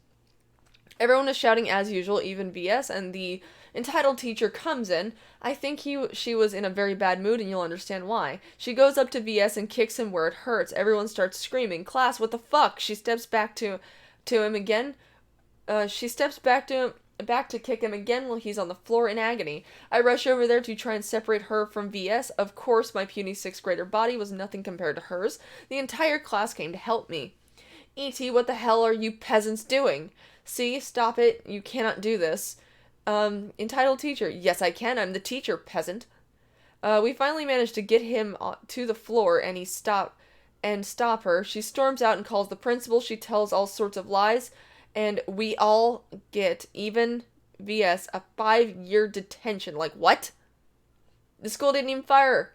Everyone was shouting as usual, even VS, and the entitled teacher comes in. I think she was in a very bad mood, and you'll understand why. She goes up to VS and kicks him where it hurts. Everyone starts screaming, "Class, what the fuck?" She steps back to him again. She steps back to kick him again while he's on the floor in agony. I rush over there to try and separate her from VS. Of course, my puny 6th grader body was nothing compared to hers. The entire class came to help me. E.T., what the hell are you peasants doing? See, stop it. You cannot do this. Entitled teacher. Yes, I can. I'm the teacher, peasant. We finally managed to get him to the floor, and stop her. She storms out and calls the principal. She tells all sorts of lies, and we all get, even VS, a 5-year detention. Like, what? The school didn't even fire her.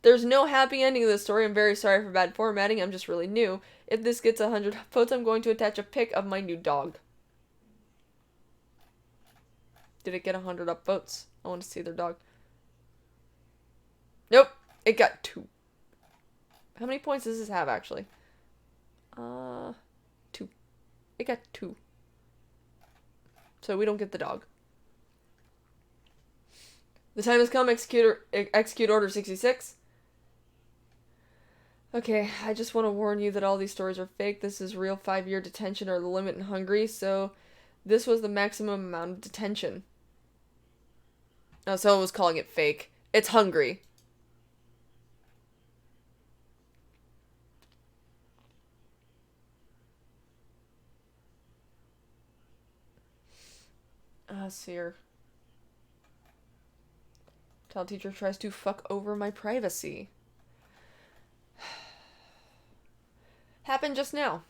There's no happy ending to this story. I'm very sorry for bad formatting. I'm just really new. If this gets 100 votes, I'm going to attach a pic of my new dog. Did it get 100 upvotes? I want to see their dog. Nope. It got 2. How many points does this have, actually? 2. It got 2. So we don't get the dog. The time has come. Execute Order 66. Okay, I just want to warn you that all these stories are fake. This is real 5-year detention or the limit in Hungary, so this was the maximum amount of detention. Oh, someone was calling it fake. It's Hungary. Seer. Child teacher tries to fuck over my privacy. Happened just now.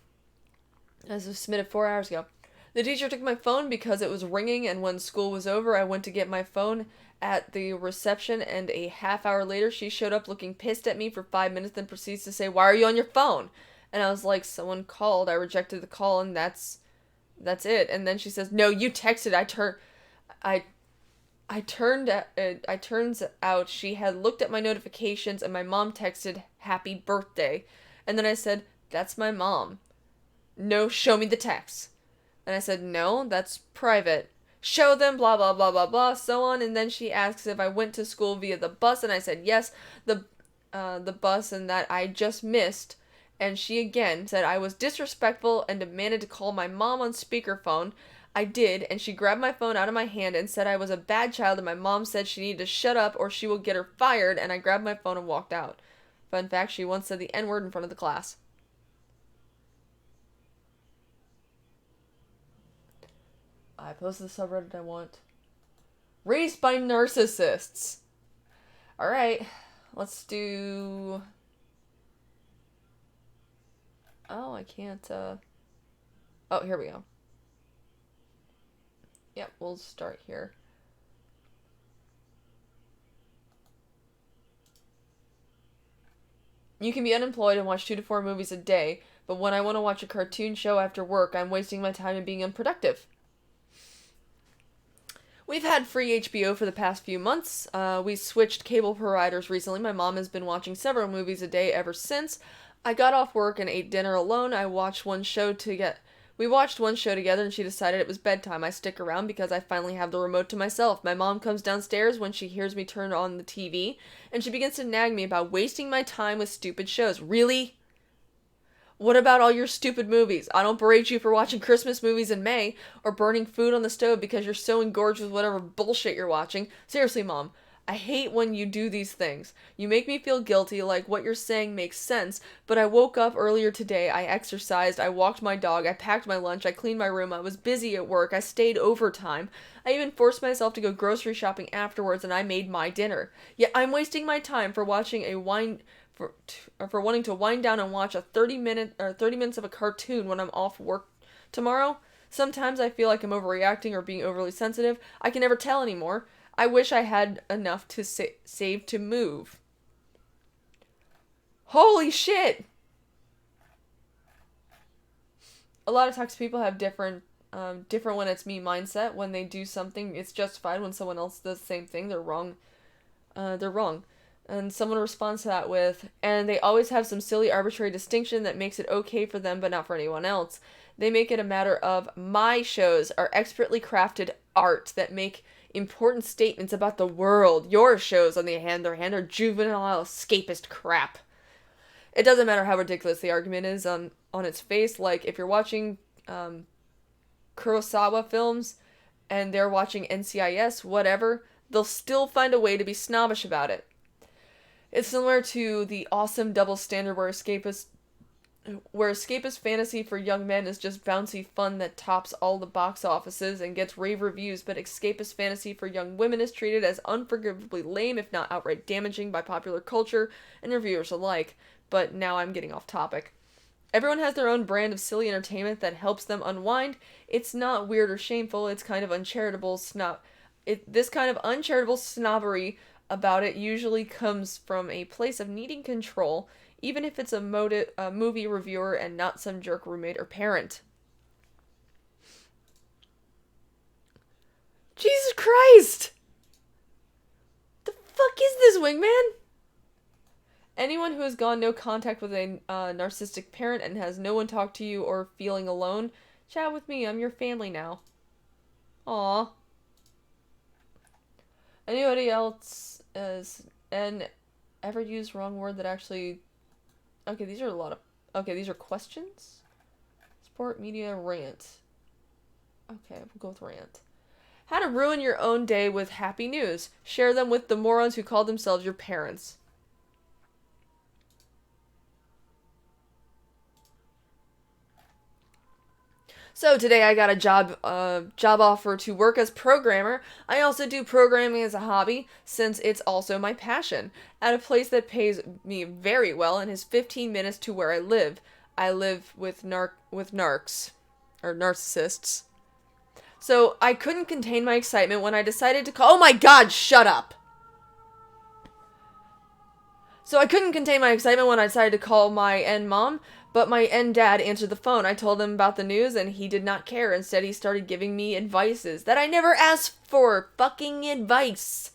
As was submitted 4 hours ago. The teacher took my phone because it was ringing, and when school was over, I went to get my phone at the reception, and a half hour later, she showed up looking pissed at me for 5 minutes, then proceeds to say, "Why are you on your phone?" And I was like, "Someone called. I rejected the call, and that's it." And then she says, "No, you texted." Turns out she had looked at my notifications, and my mom texted "Happy birthday," and then I said, "That's my mom." "No, show me the text." And I said, "No, that's private." "Show them, blah, blah, blah, blah, blah, so on." And then she asks if I went to school via the bus, and I said, yes, the bus, and that I just missed. And she again said I was disrespectful and demanded to call my mom on speakerphone. I did, and she grabbed my phone out of my hand and said I was a bad child, and my mom said she needed to shut up or she will get her fired, and I grabbed my phone and walked out. Fun fact, she once said the N-word in front of the class. I posted the subreddit I want. Raised by narcissists. Alright, let's do... Oh, I can't, Oh, here we go. Yep, we'll start here. You can be unemployed and watch 2 to 4 movies a day, but when I want to watch a cartoon show after work, I'm wasting my time and being unproductive. We've had free HBO for the past few months. We switched cable providers recently. My mom has been watching several movies a day ever since. I got off work and ate dinner alone. We watched one show together, and she decided it was bedtime. I stick around because I finally have the remote to myself. My mom comes downstairs when she hears me turn on the TV, and she begins to nag me about wasting my time with stupid shows. Really? What about all your stupid movies? I don't berate you for watching Christmas movies in May, or burning food on the stove because you're so engorged with whatever bullshit you're watching. Seriously, Mom. I hate when you do these things. You make me feel guilty, like what you're saying makes sense, but I woke up earlier today, I exercised, I walked my dog, I packed my lunch, I cleaned my room, I was busy at work, I stayed overtime. I even forced myself to go grocery shopping afterwards, and I made my dinner. Yet I'm wasting my time for watching for wanting to wind down and watch a 30 minutes of a cartoon when I'm off work tomorrow. Sometimes I feel like I'm overreacting or being overly sensitive. I can never tell anymore. I wish I had enough to save to move. Holy shit! A lot of toxic people have different when it's me mindset. When they do something, it's justified. When someone else does the same thing, they're wrong. They're wrong. And someone responds to that with, and they always have some silly arbitrary distinction that makes it okay for them but not for anyone else. They make it a matter of, my shows are expertly crafted art that make important statements about the world. Your shows, on the other hand, are juvenile escapist crap. It doesn't matter how ridiculous the argument is on its face. Like, if you're watching Kurosawa films and they're watching NCIS, whatever, they'll still find a way to be snobbish about it. It's similar to the awesome double standard where escapist fantasy for young men is just bouncy fun that tops all the box offices and gets rave reviews, but escapist fantasy for young women is treated as unforgivably lame, if not outright damaging, by popular culture and reviewers alike. But now I'm getting off topic. Everyone has their own brand of silly entertainment that helps them unwind. It's not weird or shameful, it's kind of uncharitable this kind of uncharitable snobbery about it usually comes from a place of needing control, even if it's a movie reviewer and not some jerk roommate or parent. Jesus Christ! The fuck is this, wingman? Anyone who has gone no contact with a narcissistic parent and has no one talk to you or feeling alone, chat with me. I'm your family now. Aw. Anybody else ever used wrong word that actually... Okay, these are a lot of... Okay, these are questions? Sport, media, rant. Okay, we'll go with rant. How to ruin your own day with happy news. Share them with the morons who call themselves your parents. So today I got a job offer to work as programmer. I also do programming as a hobby since it's also my passion. At a place that pays me very well and is 15 minutes to where I live. I live with narcs or narcissists. So I couldn't contain my excitement when I decided to call... Oh my god, shut up! So I couldn't contain my excitement when I decided to call my end mom, but my end dad answered the phone. I told him about the news and he did not care. Instead, he started giving me advices that I never asked for. Fucking advice.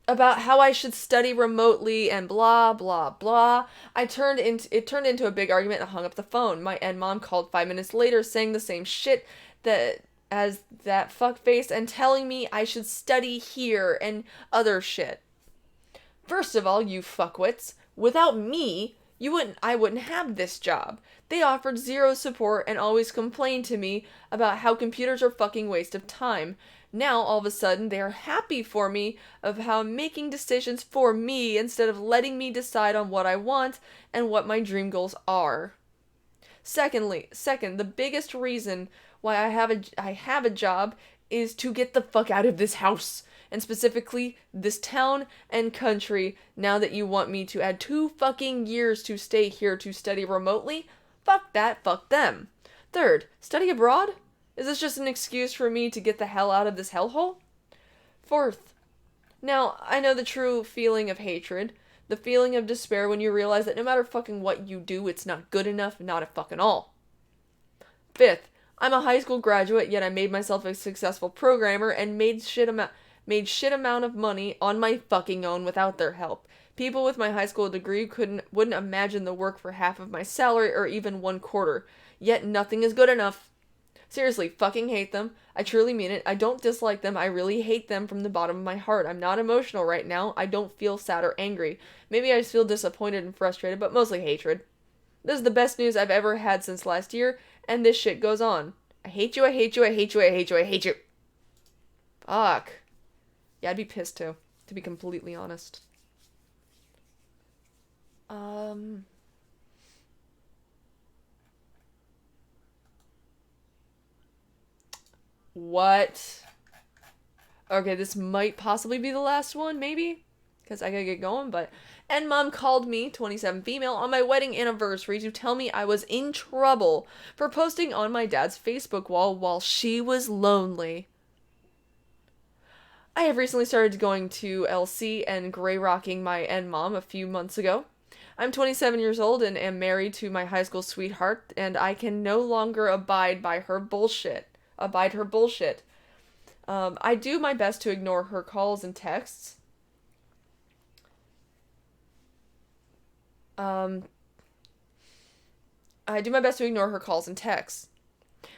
About how I should study remotely and blah, blah, blah. It turned into a big argument and I hung up the phone. My end mom called 5 minutes later saying the same shit as that fuckface and telling me I should study here and other shit. First of all, you fuckwits, without me, I wouldn't have this job. They offered zero support and always complained to me about how computers are fucking waste of time. Now, all of a sudden, they are happy for me of how I'm making decisions for me instead of letting me decide on what I want and what my dream goals are. Second, the biggest reason why I have a job is to get the fuck out of this house. And specifically, this town and country, now that you want me to add 2 fucking years to stay here to study remotely, fuck that, fuck them. Third, study abroad? Is this just an excuse for me to get the hell out of this hellhole? Fourth, now, I know the true feeling of hatred, the feeling of despair when you realize that no matter fucking what you do, it's not good enough, not at fucking all. Fifth, I'm a high school graduate, yet I made myself a successful programmer and made shit amount of money on my fucking own without their help. People with my high school degree wouldn't imagine the work for half of my salary or even 1/4. Yet nothing is good enough. Seriously, fucking hate them. I truly mean it. I don't dislike them. I really hate them from the bottom of my heart. I'm not emotional right now. I don't feel sad or angry. Maybe I just feel disappointed and frustrated, but mostly hatred. This is the best news I've ever had since last year, and this shit goes on. I hate you, I hate you, I hate you, I hate you, I hate you. Fuck. Yeah, I'd be pissed too, to be completely honest. What? Okay, this might possibly be the last one, maybe? Because I gotta get going, but... And mom called me, 27 female, on my wedding anniversary to tell me I was in trouble for posting on my dad's Facebook wall while she was lonely. I have recently started going to LC and grey rocking my end mom a few months ago. I'm 27 years old and am married to my high school sweetheart, and I can no longer abide her bullshit. I do my best to ignore her calls and texts.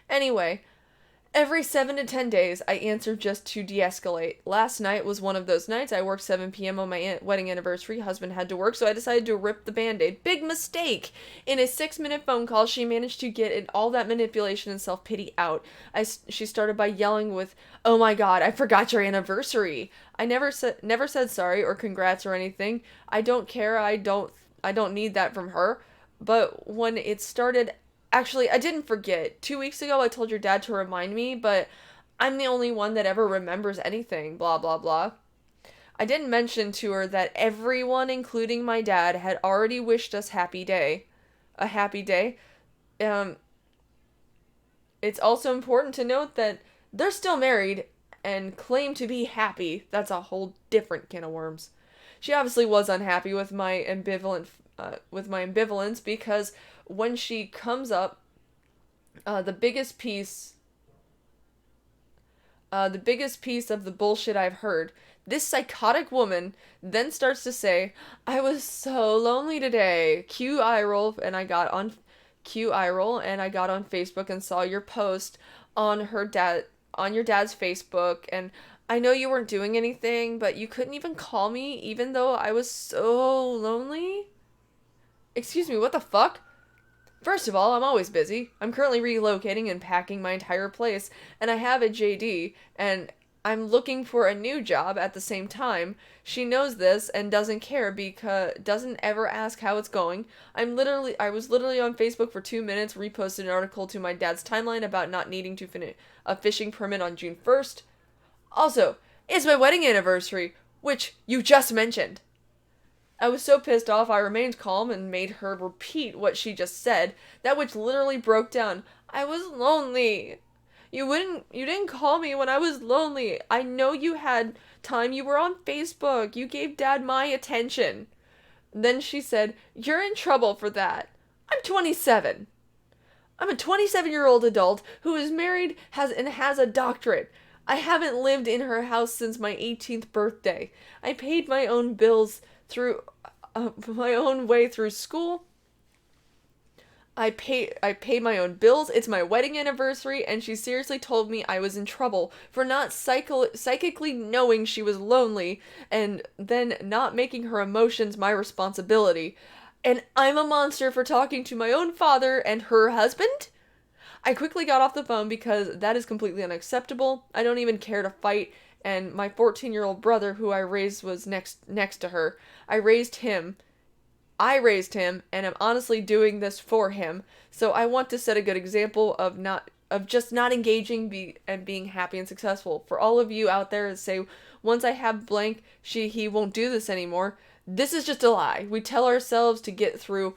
Anyway, every 7 to 10 days, I answer just to de-escalate. Last night was one of those nights. I worked 7 p.m. on my wedding anniversary. Husband had to work, so I decided to rip the Band-Aid. Big mistake! In a 6-minute phone call, she managed to get all that manipulation and self-pity out. She started by yelling with, "Oh my god, I forgot your anniversary." I never said sorry or congrats or anything. I don't care. I don't need that from her. But when it started... Actually, I didn't forget. 2 weeks ago, I told your dad to remind me, but I'm the only one that ever remembers anything, blah, blah, blah. I didn't mention to her that everyone, including my dad, had already wished us a happy day. It's also important to note that they're still married and claim to be happy. That's a whole different can of worms. She obviously was unhappy with my ambivalence because when she comes up, the biggest piece The biggest piece of the bullshit I've heard. This psychotic woman then starts to say, I was so lonely today. Cue eye roll, and I got on Facebook and saw your post on your dad's Facebook, and I know you weren't doing anything, but you couldn't even call me even though I was so lonely? Excuse me, what the fuck? First of all, I'm always busy. I'm currently relocating and packing my entire place, and I have a JD, and I'm looking for a new job at the same time. She knows this and doesn't care because doesn't ever ask how it's going. I was literally on Facebook for 2 minutes, reposted an article to my dad's timeline about not needing to finish a fishing permit on June 1st. Also, it's my wedding anniversary, which you just mentioned. I was so pissed off I remained calm and made her repeat what she just said, that which literally broke down. I was lonely. You didn't call me when I was lonely. I know you had time. You were on Facebook. You gave Dad my attention. Then she said, you're in trouble for that. I'm 27. I'm a 27-year-old adult who is married has a doctorate. I haven't lived in her house since my 18th birthday. I paid my own bills through my own way through school. I paid my own bills. It's my wedding anniversary, and she seriously told me I was in trouble for not psychically knowing she was lonely and then not making her emotions my responsibility. And I'm a monster for talking to my own father and her husband? I quickly got off the phone because that is completely unacceptable. I don't even care to fight, and my 14-year-old brother who I raised was next to her. I raised him, and I'm honestly doing this for him. So I want to set a good example of just not engaging and being happy and successful. For all of you out there that say, once I have blank, he won't do this anymore. This is just a lie. We tell ourselves to get through.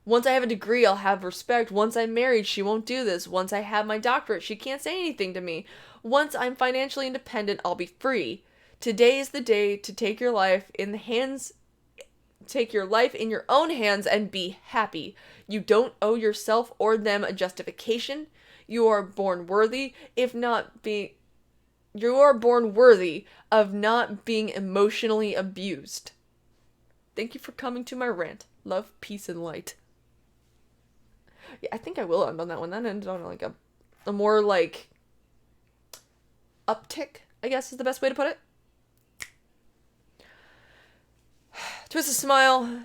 Once I have a degree, I'll have respect. Once I'm married, she won't do this. Once I have my doctorate, she can't say anything to me. Once I'm financially independent, I'll be free. Today is the day to take your life in your own hands and be happy. You don't owe yourself or them a justification. You are born worthy of not being emotionally abused. Thank you for coming to my rant. Love, peace, and light. Yeah, I think I will end on that one. That ended on like a more like uptick, I guess is the best way to put it. Twist a smile.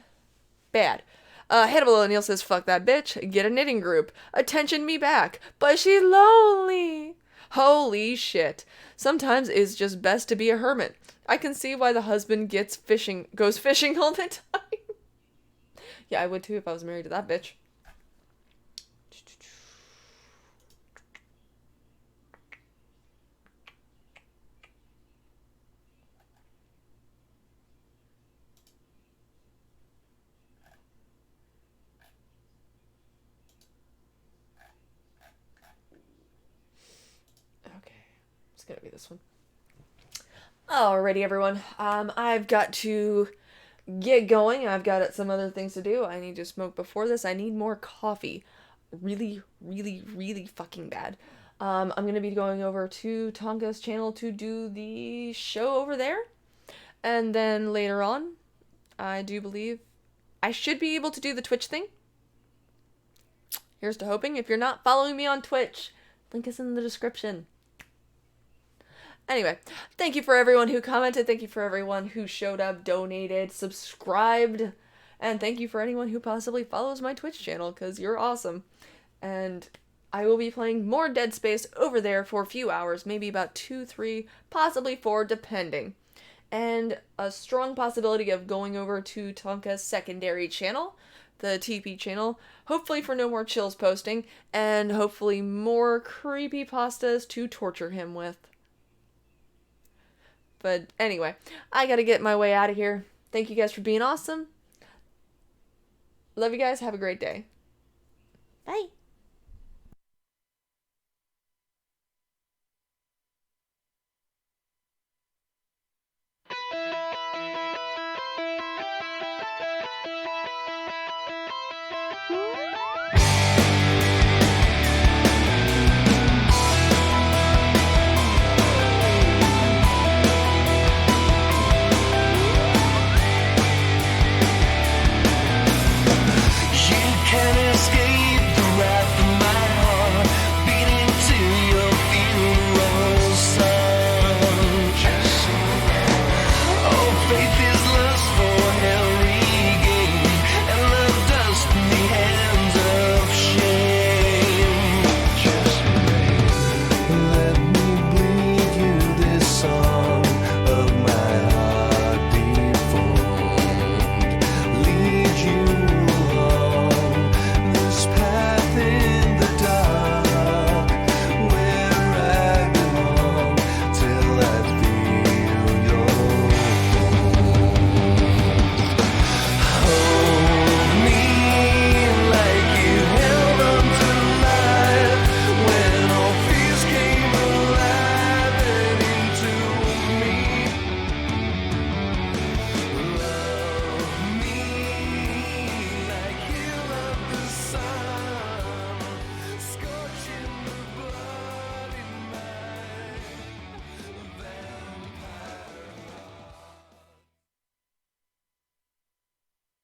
Bad. Hannibal O'Neill says, fuck that bitch. Get a knitting group. Attention me back. But she's lonely. Holy shit. Sometimes it's just best to be a hermit. I can see why the husband goes fishing all the time. Yeah, I would too if I was married to that bitch. Okay, it's gonna be this one. Alrighty, everyone. I've got to get going. I've got some other things to do. I need to smoke before this. I need more coffee. Really, really, really fucking bad. I'm going to be going over to Tonka's channel to do the show over there. And then later on, I do believe I should be able to do the Twitch thing. Here's to hoping. If you're not following me on Twitch, link is in the description. Anyway, thank you for everyone who commented. Thank you for everyone who showed up, donated, subscribed. And thank you for anyone who possibly follows my Twitch channel, because you're awesome. And I will be playing more Dead Space over there for a few hours, maybe about 2, 3, possibly 4, depending. And a strong possibility of going over to Tonka's secondary channel, the TP channel, hopefully for no more chills posting, and hopefully more creepypastas to torture him with. But anyway, I gotta get my way out of here. Thank you guys for being awesome. Love you guys. Have a great day. Bye.